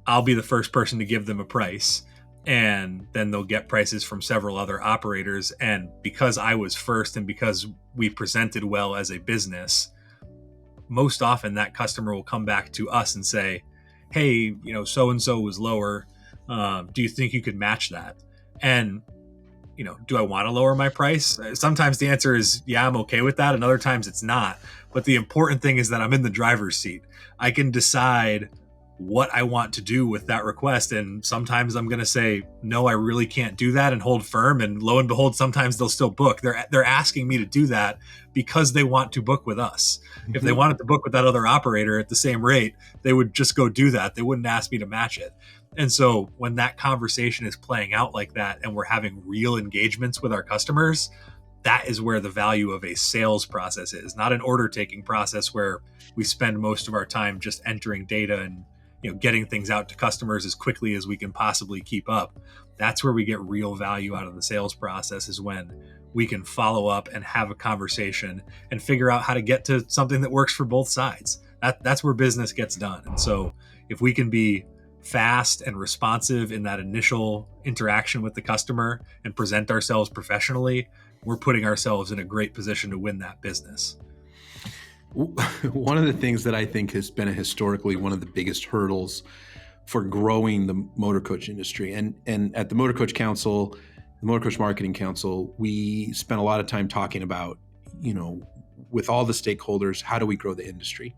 I'll be the first person to give them a price, and then they'll get prices from several other operators. And because I was first, and because we presented well as a business, most often that customer will come back to us and say, "Hey, so-and-so was lower. Do you think you could match that?" And, do I want to lower my price? Sometimes the answer is, yeah, I'm okay with that. And other times it's not. But the important thing is that I'm in the driver's seat. I can decide what I want to do with that request. And sometimes I'm going to say, no, I really can't do that, and hold firm. And lo and behold, sometimes they'll still book. They're asking me to do that because they want to book with us. Mm-hmm. If they wanted to book with that other operator at the same rate, they would just go do that. They wouldn't ask me to match it. And so when that conversation is playing out like that, and we're having real engagements with our customers, that is where the value of a sales process is, not an order taking process where we spend most of our time just entering data and getting things out to customers as quickly as we can possibly keep up. That's where we get real value out of the sales process, is when we can follow up and have a conversation and figure out how to get to something that works for both sides. That's where business gets done. And so if we can be fast and responsive in that initial interaction with the customer and present ourselves professionally, we're putting ourselves in a great position to win that business. One of the things that I think has been historically one of the biggest hurdles for growing the motor coach industry, and at the Motor Coach Council, the Motor Coach Marketing Council, we spent a lot of time talking about, with all the stakeholders, how do we grow the industry?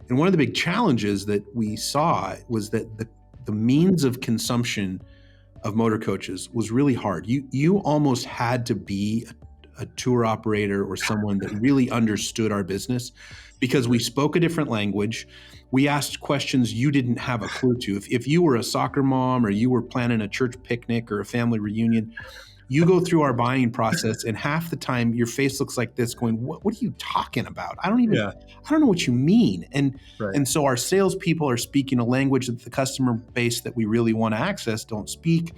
And one of the big challenges that we saw was that the means of consumption of motor coaches was really hard. You almost had to be a tour operator or someone that really understood our business, because we spoke a different language. We asked questions you didn't have a clue to. If you were a soccer mom, or you were planning a church picnic or a family reunion, you go through our buying process, and half the time your face looks like this, going, what are you talking about? I don't know what you mean. And right. And so our salespeople are speaking a language that the customer base that we really want to access don't speak.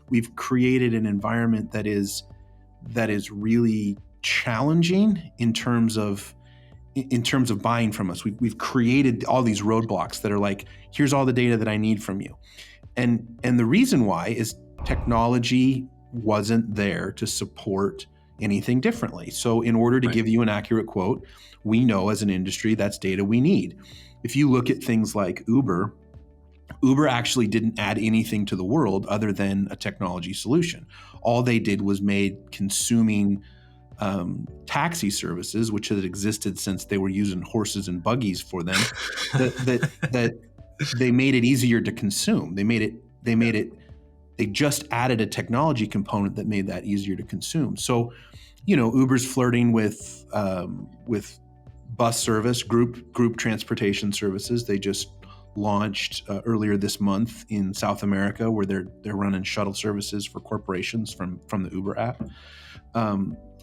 We've created an environment that is really challenging in terms of buying from us. We've created all these roadblocks that are like, here's all the data that I need from you. And the reason why is technology wasn't there to support anything differently. So in order to give you an accurate quote, we know as an industry that's data we need. if you look at things like Uber actually didn't add anything to the world other than a technology solution. All they did was made consuming taxi services, which had existed since they were using horses and buggies for them, that they made it easier to consume. They just added a technology component that made that easier to consume. So, Uber's flirting with bus service, group transportation services. They just launched earlier this month in South America, where they're running shuttle services for corporations from the Uber app.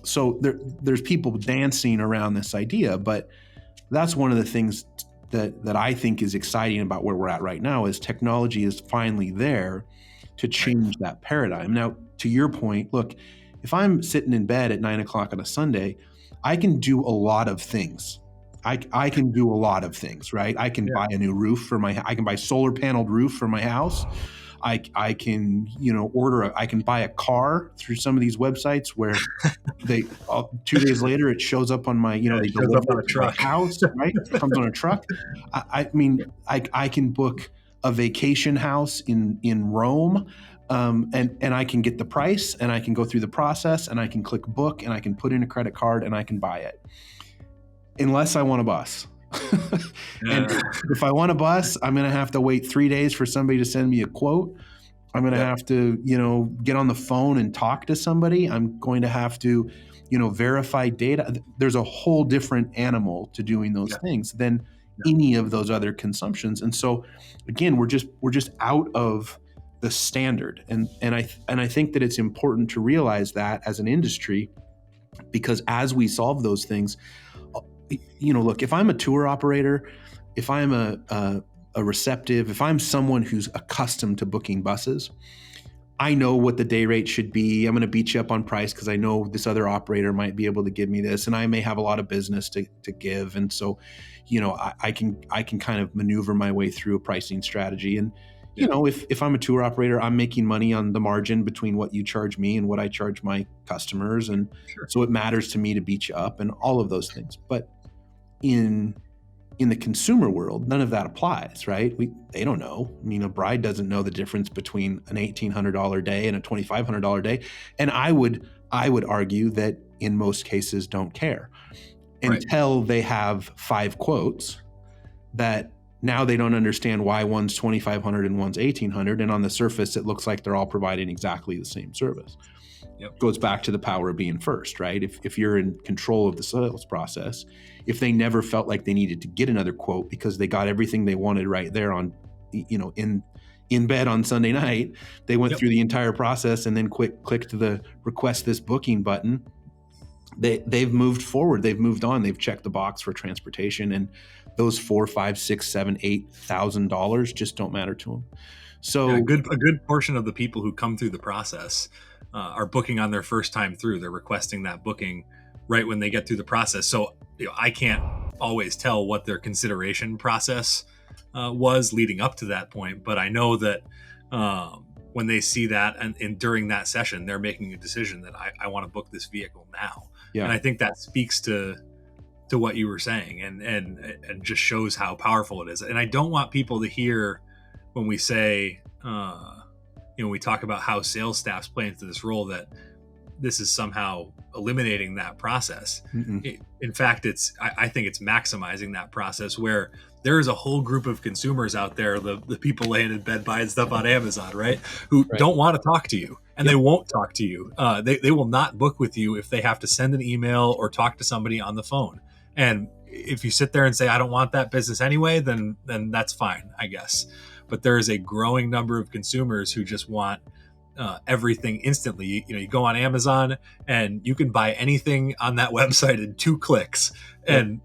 So there's people dancing around this idea, but that's one of the things that I think is exciting about where we're at right now is technology is finally there to change that paradigm. Now, to your point, look, if I'm sitting in bed at 9:00 on a Sunday, I can do a lot of things. I can do a lot of things, right? I can buy a new roof I can buy solar paneled roof for my house. I can, I can buy a car through some of these websites where they 2 days later it shows up on my, they shows up on a truck. House, right? It comes on a truck. I can book a vacation house in Rome, and I can get the price, and I can go through the process, and I can click book, and I can put in a credit card, and I can buy it. Unless I want a bus. And if I want a bus, I'm going to have to wait 3 days for somebody to send me a quote. I'm going to have to, get on the phone and talk to somebody. I'm going to have to, verify data. There's a whole different animal to doing those things than any of those other consumptions. And so again, we're just out of the standard. And I think that it's important to realize that as an industry, because as we solve those things, look, if I'm a tour operator, if I'm a receptive, if I'm someone who's accustomed to booking buses, I know what the day rate should be. I'm going to beat you up on price because I know this other operator might be able to give me this, and I may have a lot of business to give. And so, I can kind of maneuver my way through a pricing strategy. And, if I'm a tour operator, I'm making money on the margin between what you charge me and what I charge my customers. And so it matters to me to beat you up and all of those things. But in the consumer world, none of that applies, right? They don't know. I mean, a bride doesn't know the difference between an $1,800 day and a $2,500 day. And I would argue that in most cases don't care until they have 5 quotes that now they don't understand why one's $2,500 and one's $1,800. And on the surface, it looks like they're all providing exactly the same service. Goes back to the power of being first, right? If you're in control of the sales process, if they never felt like they needed to get another quote because they got everything they wanted right there on, in bed on Sunday night, they went through the entire process and then clicked the request this booking button. They've moved forward. They've moved on. They've checked the box for transportation, and those $4,000, $5,000, $6,000, $7,000, $8,000 just don't matter to them. So a good portion of the people who come through the process are booking on their first time through. They're requesting that booking right when they get through the process. So I can't always tell what their consideration process was leading up to that point, but I know that when they see that and during that session, they're making a decision that I want to book this vehicle now. And I think that speaks to what you were saying and just shows how powerful it is. And I don't want people to hear when we say, we talk about how sales staffs play into this role, that this is somehow eliminating that process. In fact, I think it's maximizing that process, where there is a whole group of consumers out there, the people laying in bed buying stuff on Amazon, right? Who don't want to talk to you, and they won't talk to you. They will not book with you if they have to send an email or talk to somebody on the phone. And if you sit there and say, I don't want that business anyway, then that's fine, I guess. But there is a growing number of consumers who just want everything instantly. You go on Amazon and you can buy anything on that website in 2 clicks. And,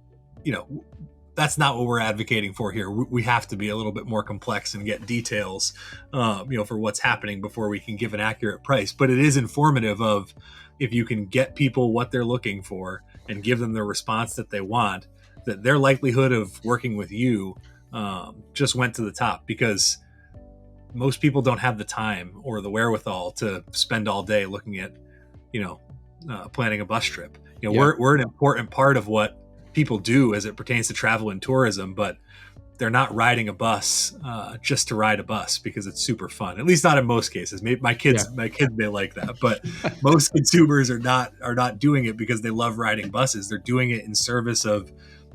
that's not what we're advocating for here. We have to be a little bit more complex and get details, for what's happening before we can give an accurate price. But it is informative of, if you can get people what they're looking for and give them the response that they want, that their likelihood of working with you just went to the top, because most people don't have the time or the wherewithal to spend all day looking at, planning a bus trip. We're an important part of what people do as it pertains to travel and tourism, but they're not riding a bus just to ride a bus because it's super fun. At least not in most cases. Maybe my kids may like that, but most consumers are not doing it because they love riding buses. They're doing it in service of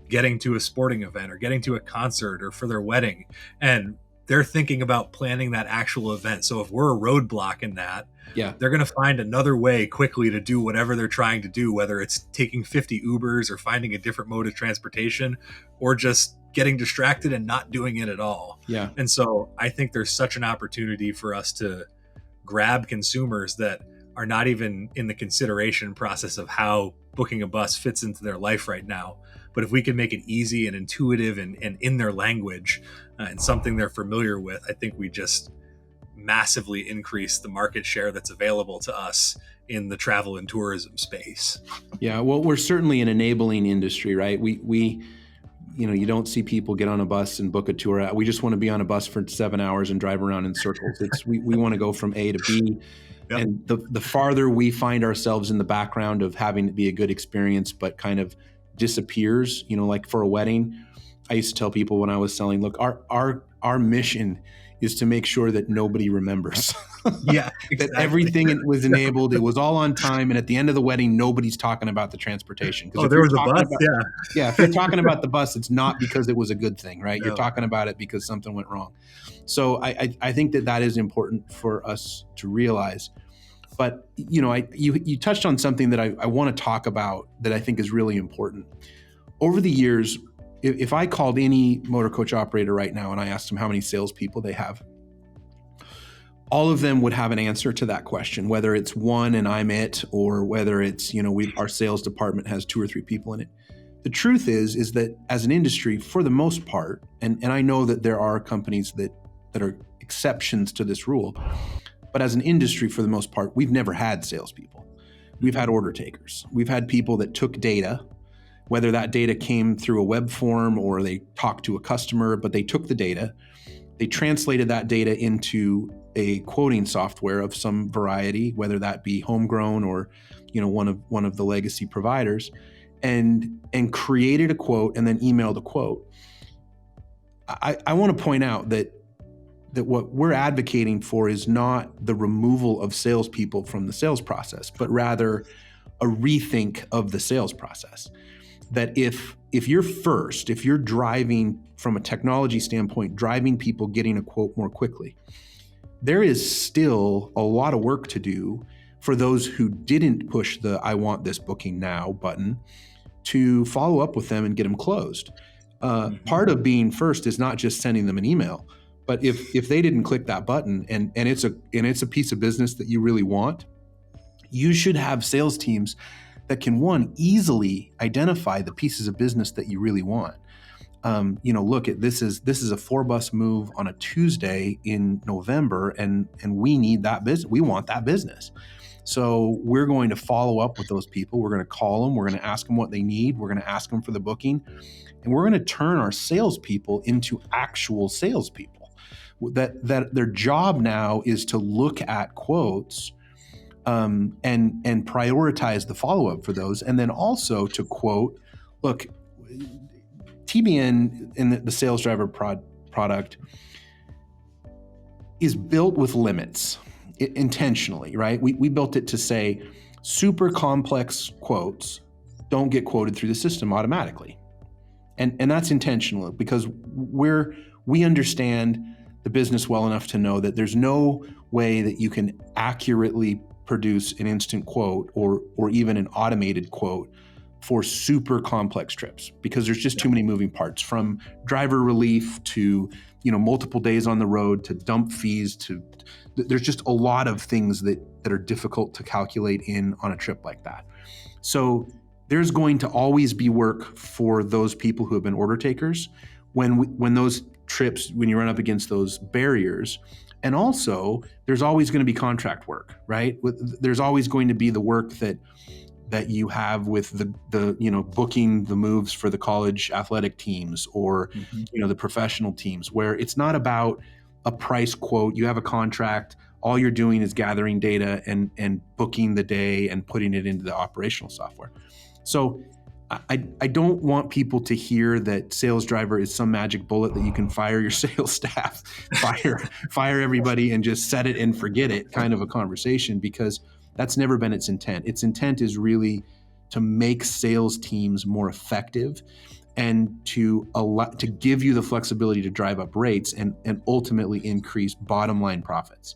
getting to a sporting event or getting to a concert or for their wedding, and they're thinking about planning that actual event. So if we're a roadblock in that, they're going to find another way quickly to do whatever they're trying to do, whether it's taking 50 Ubers or finding a different mode of transportation or just getting distracted and not doing it at all. Yeah. And so I think there's such an opportunity for us to grab consumers that are not even in the consideration process of how booking a bus fits into their life right now. But if we can make it easy and intuitive and in their language and something they're familiar with, I think we just massively increase the market share that's available to us in the travel and tourism space. Yeah, well, we're certainly an enabling industry, right? We you don't see people get on a bus and book a tour. We just want to be on a bus for 7 hours and drive around in circles. We want to go from A to B. Yep. And the farther we find ourselves in the background of having it be a good experience, but kind of disappears, like for a wedding, I used to tell people when I was selling, look, our mission is to make sure that nobody remembers. Yeah, exactly. That everything was enabled. It was all on time. And at the end of the wedding, nobody's talking about the transportation. Oh, there was a bus? Yeah, if you're talking about the bus, it's not because it was a good thing, right? No. You're talking about it because something went wrong. So I think that is important for us to realize. But, you touched on something that I want to talk about that I think is really important. Over the years, if I called any motor coach operator right now and I asked them how many salespeople they have, all of them would have an answer to that question, whether it's one and I'm it, or whether it's, our sales department has 2 or 3 people in it. The truth is that as an industry, for the most part, and I know that there are companies that are exceptions to this rule, but as an industry, for the most part, we've never had salespeople. We've had order takers. We've had people that took data, whether that data came through a web form or they talked to a customer, but they took the data, they translated that data into a quoting software of some variety, whether that be homegrown or, one of the legacy providers, and created a quote and then emailed a quote. I want to point out that what we're advocating for is not the removal of salespeople from the sales process, but rather a rethink of the sales process. That if you're driving from a technology standpoint, driving people getting a quote more quickly, there is still a lot of work to do for those who didn't push the I want this booking now button to follow up with them and get them closed. Part of being first is not just sending them an email, but if they didn't click that button and it's a piece of business that you really want, you should have sales teams that can, one, easily identify the pieces of business that you really want. Look, this is a 4-bus move on a Tuesday in November, and we need that business. We want that business. So we're going to follow up with those people. We're going to call them. We're going to ask them what they need. We're going to ask them for the booking, and we're going to turn our salespeople into actual salespeople. That their job now is to look at quotes and prioritize the follow-up for those. And then also to quote, look, TBN in the sales driver product is built with limits intentionally, right? We built it to say super complex quotes don't get quoted through the system automatically. And that's intentional because we understand the business well enough to know that there's no way that you can accurately produce an instant quote or even an automated quote for super complex trips because there's just too many moving parts, from driver relief to multiple days on the road to dump fees to there's just a lot of things that are difficult to calculate on a trip like that. So there's going to always be work for those people who have been order takers when those trips, when you run up against those barriers. And also, there's always going to be contract work, right? There's always going to be the work that you have with the booking the moves for the college athletic teams or the professional teams, where it's not about a price quote. You have a contract. All you're doing is gathering data and booking the day and putting it into the operational software. So I don't want people to hear that sales driver is some magic bullet that you can fire your sales staff, fire everybody and just set it and forget it kind of a conversation, because that's never been its intent. Its intent is really to make sales teams more effective and to give you the flexibility to drive up rates and ultimately increase bottom line profits.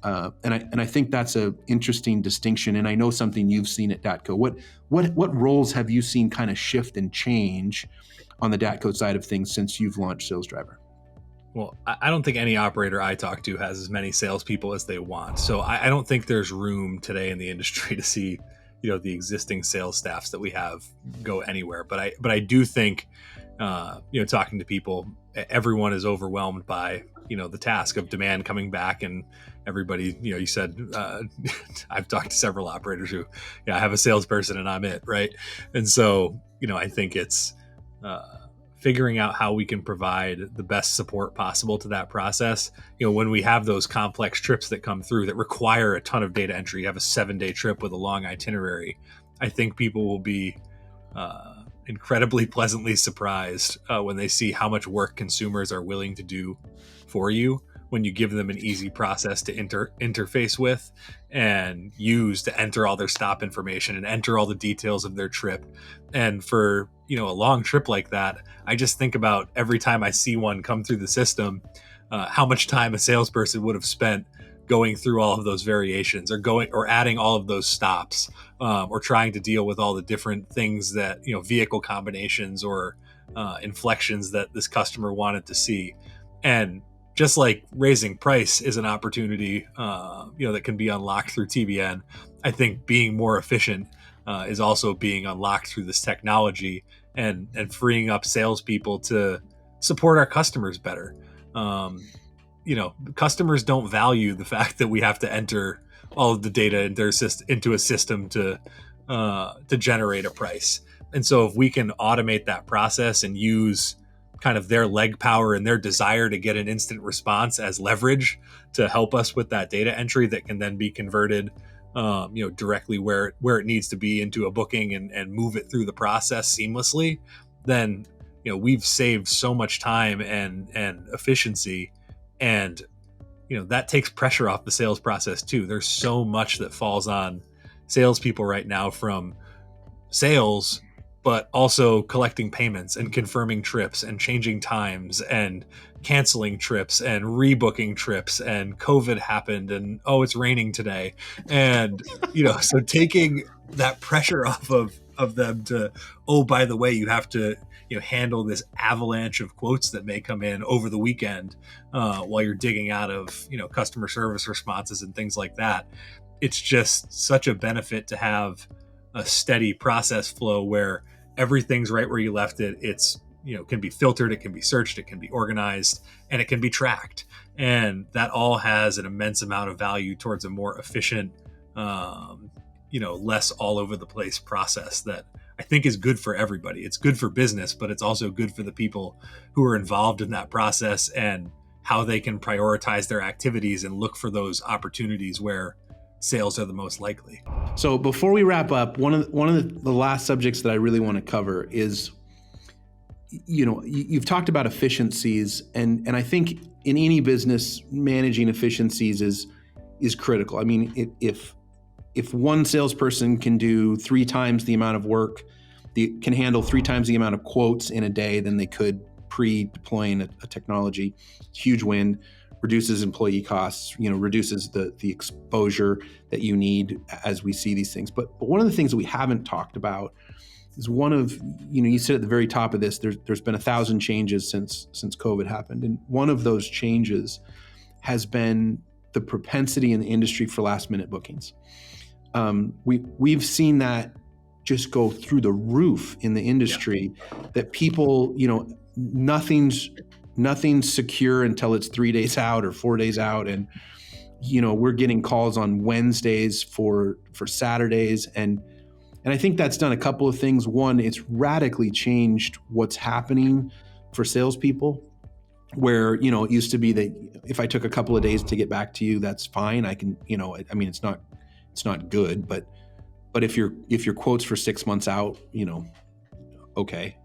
And I think that's an interesting distinction. And I know something you've seen at DATCO. What roles have you seen kind of shift and change on the DATCO side of things since you've launched Sales Driver? Well, I don't think any operator I talk to has as many salespeople as they want. So I don't think there's room today in the industry to see, the existing sales staffs that we have go anywhere. But I do think, talking to people, everyone is overwhelmed by, the task of demand coming back, and everybody, you said, I've talked to several operators who, I have a salesperson and I'm it. Right. And so, I think it's, figuring out how we can provide the best support possible to that process. When we have those complex trips that come through that require a ton of data entry, you have a 7-day trip with a long itinerary, I think people will be incredibly pleasantly surprised when they see how much work consumers are willing to do for you when you give them an easy process to interface with and use to enter all their stop information and enter all the details of their trip. And for, a long trip like that, I just think about every time I see one come through the system, how much time a salesperson would have spent going through all of those variations or adding all of those stops, or trying to deal with all the different things that, vehicle combinations or inflections that this customer wanted to see. And just like raising price is an opportunity, that can be unlocked through TBN, I think being more efficient is also being unlocked through this technology and freeing up salespeople to support our customers better. Customers don't value the fact that we have to enter all of the data into a system to generate a price. And so if we can automate that process and use kind of their leg power and their desire to get an instant response as leverage to help us with that data entry that can then be converted, directly where it needs to be into a booking and move it through the process seamlessly, then, we've saved so much time and efficiency. And, that takes pressure off the sales process too. There's so much that falls on salespeople right now, from sales, but also collecting payments and confirming trips and changing times and canceling trips and rebooking trips, and COVID happened and, it's raining today. And, so taking that pressure off of them to, by the way, you have to, handle this avalanche of quotes that may come in over the weekend while you're digging out of, customer service responses and things like that. It's just such a benefit to have a steady process flow where everything's right where you left it. It's, can be filtered, it can be searched, it can be organized, and it can be tracked. And that all has an immense amount of value towards a more efficient, less all over the place process that I think is good for everybody. It's good for business, but it's also good for the people who are involved in that process and how they can prioritize their activities and look for those opportunities where sales are the most likely. So before we wrap up, one of the last subjects that I really want to cover is, you've talked about efficiencies, and I think in any business, managing efficiencies is critical. I mean, if one salesperson can do 3 times the amount of work, can handle 3 times the amount of quotes in a day than they could pre-deploying a technology, huge win. Reduces employee costs, reduces the exposure that you need as we see these things. But one of the things that we haven't talked about is you said at the very top of this, there's been 1,000 changes since COVID happened. And one of those changes has been the propensity in the industry for last minute bookings. We've seen that just go through the roof in the industry, that people, nothing's secure until it's 3 days out or 4 days out. And, we're getting calls on Wednesdays for Saturdays. And I think that's done a couple of things. One, it's radically changed what's happening for salespeople, where, it used to be that if I took a couple of days to get back to you, that's fine. I can, it's not good, but if your quote's for 6 months out, okay.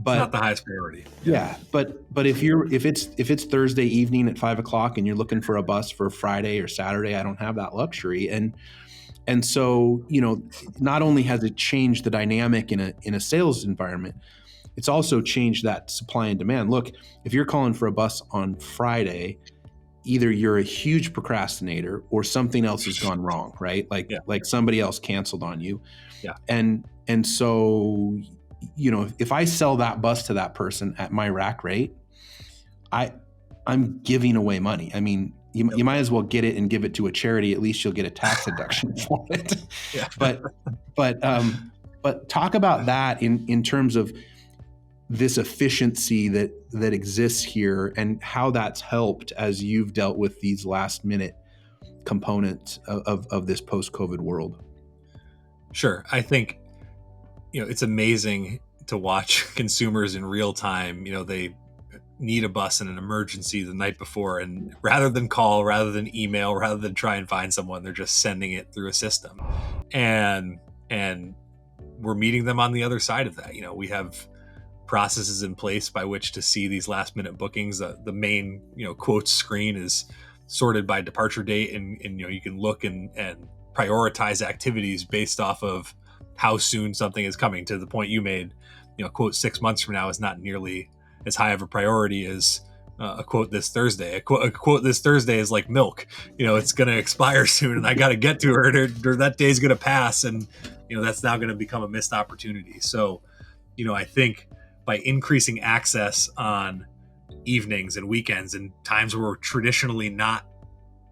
It's not But the highest priority. yeah, but if it's Thursday evening at 5 o'clock and you're looking for a bus for Friday or Saturday, I don't have that luxury. And so, not only has it changed the dynamic in a sales environment, it's also changed that supply and demand. Look, if you're calling for a bus on Friday, either you're a huge procrastinator or something else has gone wrong, right? Like somebody else canceled on you. Yeah. And so, if I sell that bus to that person at my rack rate, I'm giving away money. I mean, you might as well get it and give it to a charity. At least you'll get a tax deduction for it. Yeah. But talk about that in terms of this efficiency that exists here and how that's helped as you've dealt with these last minute components of this post-COVID world. Sure. I think, it's amazing to watch consumers in real time. They need a bus in an emergency the night before, and rather than call, rather than email, rather than try and find someone, they're just sending it through a system. And we're meeting them on the other side of that. We have processes in place by which to see these last minute bookings. The main, quotes screen is sorted by departure date, and you can look and prioritize activities based off of how soon something is coming. To the point you made, quote 6 months from now is not nearly as high of a priority as a quote this Thursday. A quote this Thursday is like milk. It's going to expire soon, and I got to get to her, or that day's going to pass, and that's now going to become a missed opportunity. So, I think by increasing access on evenings and weekends and times where we're traditionally not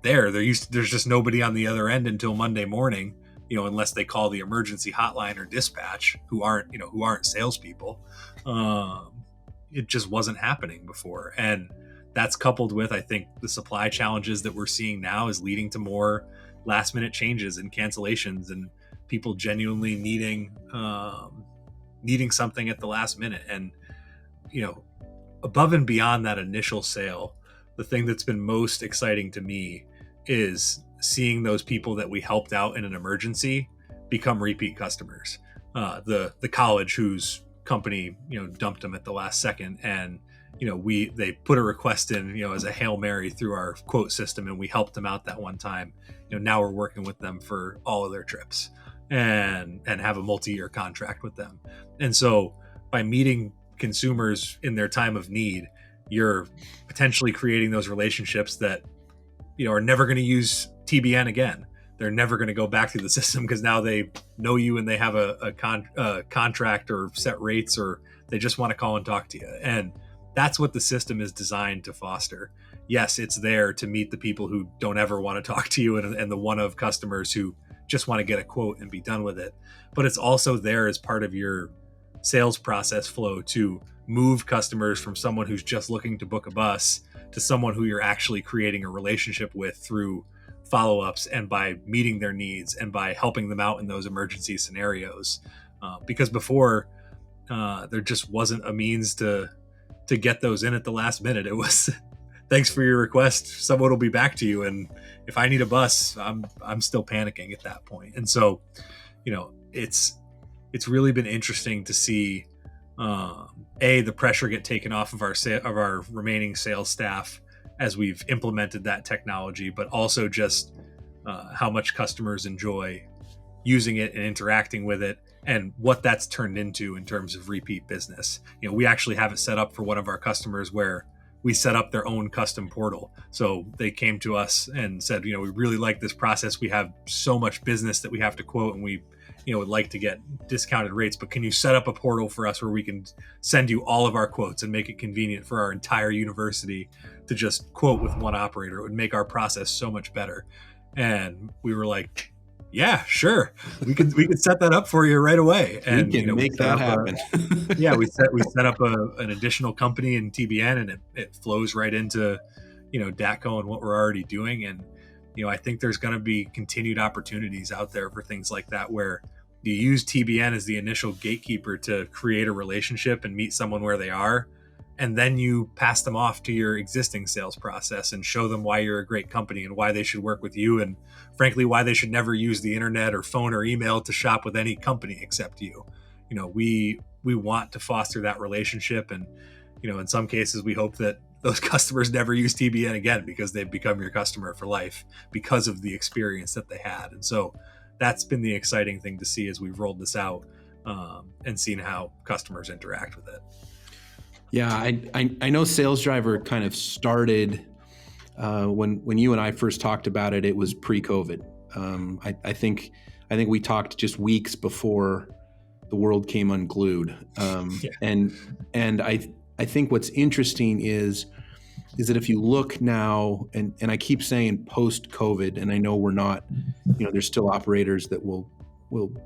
there's just nobody on the other end until Monday morning, unless they call the emergency hotline or dispatch, who aren't salespeople. It just wasn't happening before. And that's coupled with, I think, the supply challenges that we're seeing now is leading to more last minute changes and cancellations, and people genuinely needing something at the last minute. And, above and beyond that initial sale, the thing that's been most exciting to me is seeing those people that we helped out in an emergency become repeat customers. The college whose company, dumped them at the last second, and they put a request in, as a Hail Mary through our quote system, and we helped them out that one time. Now we're working with them for all of their trips and have a multi-year contract with them. And so by meeting consumers in their time of need, you're potentially creating those relationships that are never going to use TBN again. They're never going to go back through the system because now they know you and they have a contract or set rates, or they just want to call and talk to you. And that's what the system is designed to foster. Yes, it's there to meet the people who don't ever want to talk to you, and the one of customers who just want to get a quote and be done with it. But it's also there as part of your sales process flow to move customers from someone who's just looking to book a bus to someone who you're actually creating a relationship with through follow-ups and by meeting their needs and by helping them out in those emergency scenarios. Because before, there just wasn't a means to get those in at the last minute. It was, thanks for your request, someone will be back to you. And if I need a bus, I'm still panicking at that point. And so, it's really been interesting to see the pressure get taken off of our remaining sales staff as we've implemented that technology, but also just how much customers enjoy using it and interacting with it, and what that's turned into in terms of repeat business. We actually have it set up for one of our customers where we set up their own custom portal. So they came to us and said, we really like this process. We have so much business that we have to quote, and we would like to get discounted rates, but can you set up a portal for us where we can send you all of our quotes and make it convenient for our entire university to just quote with one operator? It would make our process so much better. And we were like, yeah, sure. We could set that up for you right away. And we can make that happen. We set up an additional company in TBN, and it flows right into, DATCO and what we're already doing. And, I think there's going to be continued opportunities out there for things like that, where you use TBN as the initial gatekeeper to create a relationship and meet someone where they are. And then you pass them off to your existing sales process and show them why you're a great company and why they should work with you. And frankly, why they should never use the internet or phone or email to shop with any company except you. We we want to foster that relationship. And, in some cases, we hope that those customers never use TBN again because they've become your customer for life because of the experience that they had. And so that's been the exciting thing to see as we've rolled this out, and seen how customers interact with it. Yeah, I know Sales Driver kind of started when you and I first talked about it. It was pre-COVID. I think we talked just weeks before the world came unglued. And I think what's interesting is that if you look now, and I keep saying post-COVID, and I know we're not, there's still operators that will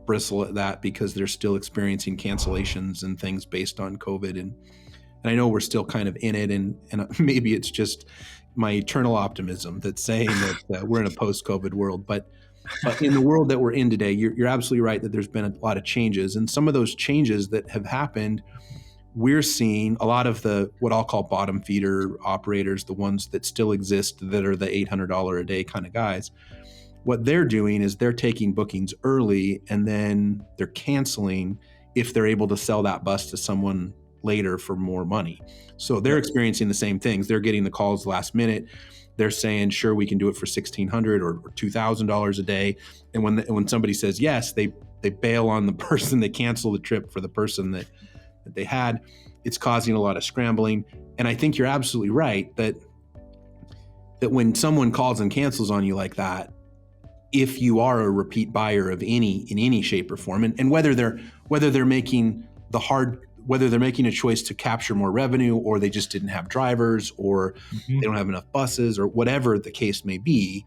bristle at that because they're still experiencing cancellations and things based on COVID. And I know we're still kind of in it, and maybe it's just my eternal optimism that's saying that we're in a post-COVID world. But in the world that we're in today, you're absolutely right that there's been a lot of changes. And some of those changes that have happened, we're seeing a lot of the, what I'll call bottom feeder operators, the ones that still exist that are the $800 a day kind of guys. What they're doing is they're taking bookings early and then they're canceling if they're able to sell that bus to someone later for more money. So they're experiencing the same things. They're getting the calls last minute. They're saying, sure, we can do it for $1,600 or $2,000 a day. And when somebody says yes, they bail on the person, they cancel the trip for the person that they had. It's causing a lot of scrambling. And I think you're absolutely right that when someone calls and cancels on you like that, if you are a repeat buyer in any shape or form, and whether they're making a choice to capture more revenue, or they just didn't have drivers, or they don't have enough buses, or whatever the case may be,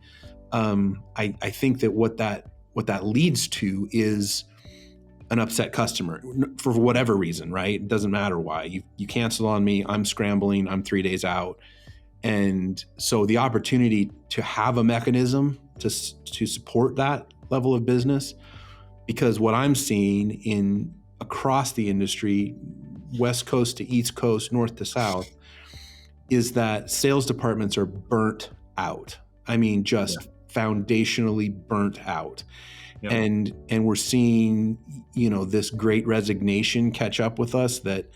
I think that what that leads to is an upset customer for whatever reason, right? It doesn't matter why. You cancel on me, I'm scrambling, I'm 3 days out. And so the opportunity to have a mechanism to support that level of business, because what I'm seeing across the industry, West Coast to East Coast, North to South, is that sales departments are burnt out. I mean, just foundationally burnt out. Yep. And we're seeing, this great resignation catch up with us, that,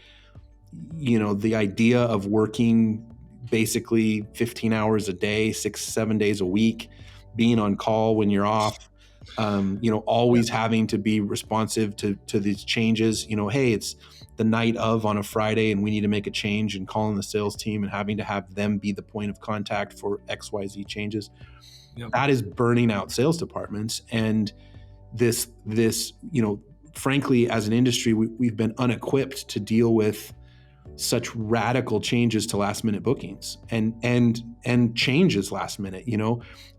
the idea of working basically 15 hours a day, 6-7 days a week, being on call when you're off, always having to be responsive to these changes. Hey, it's the night of on a Friday and we need to make a change, and calling the sales team and having to have them be the point of contact for XYZ changes. Yep. That is burning out sales departments. And this, frankly, as an industry, we've been unequipped to deal with such radical changes to last minute bookings and changes last minute.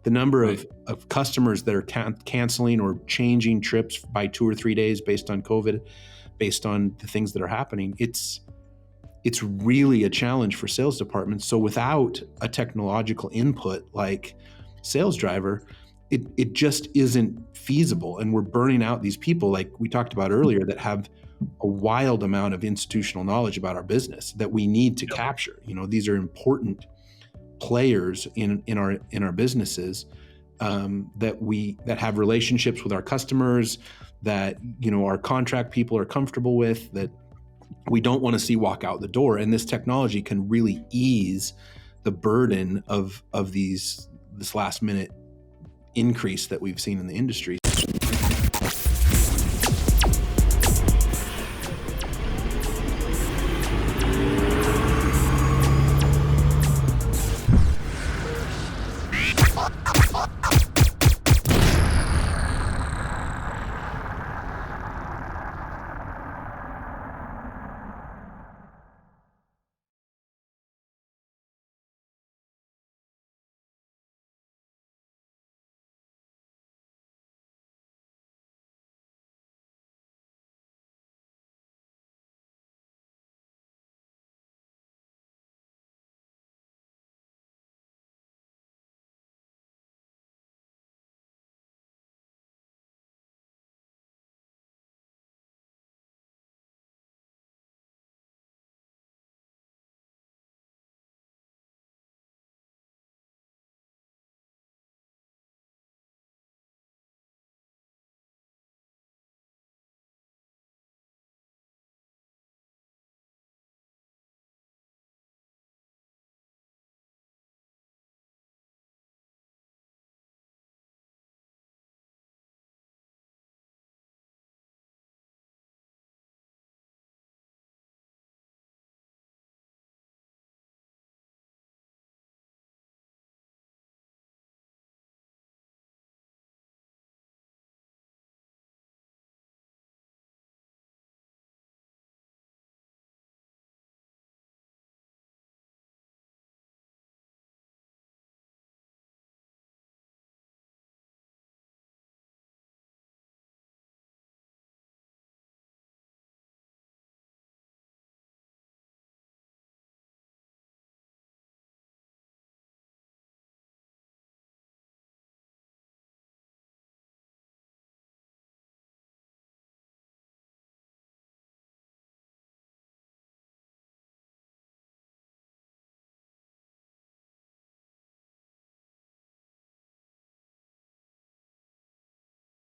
The number of customers that are canceling or changing trips by 2 or 3 days based on COVID, based on the things that are happening. It's really a challenge for sales departments. So without a technological input like Sales Driver, it just isn't feasible. And we're burning out these people, like we talked about earlier, that have a wild amount of institutional knowledge about our business that we need to capture. These are important players in our businesses, that have relationships with our customers, that our contract people are comfortable with, that we don't want to see walk out the door. And this technology can really ease the burden of this last minute increase that we've seen in the industry.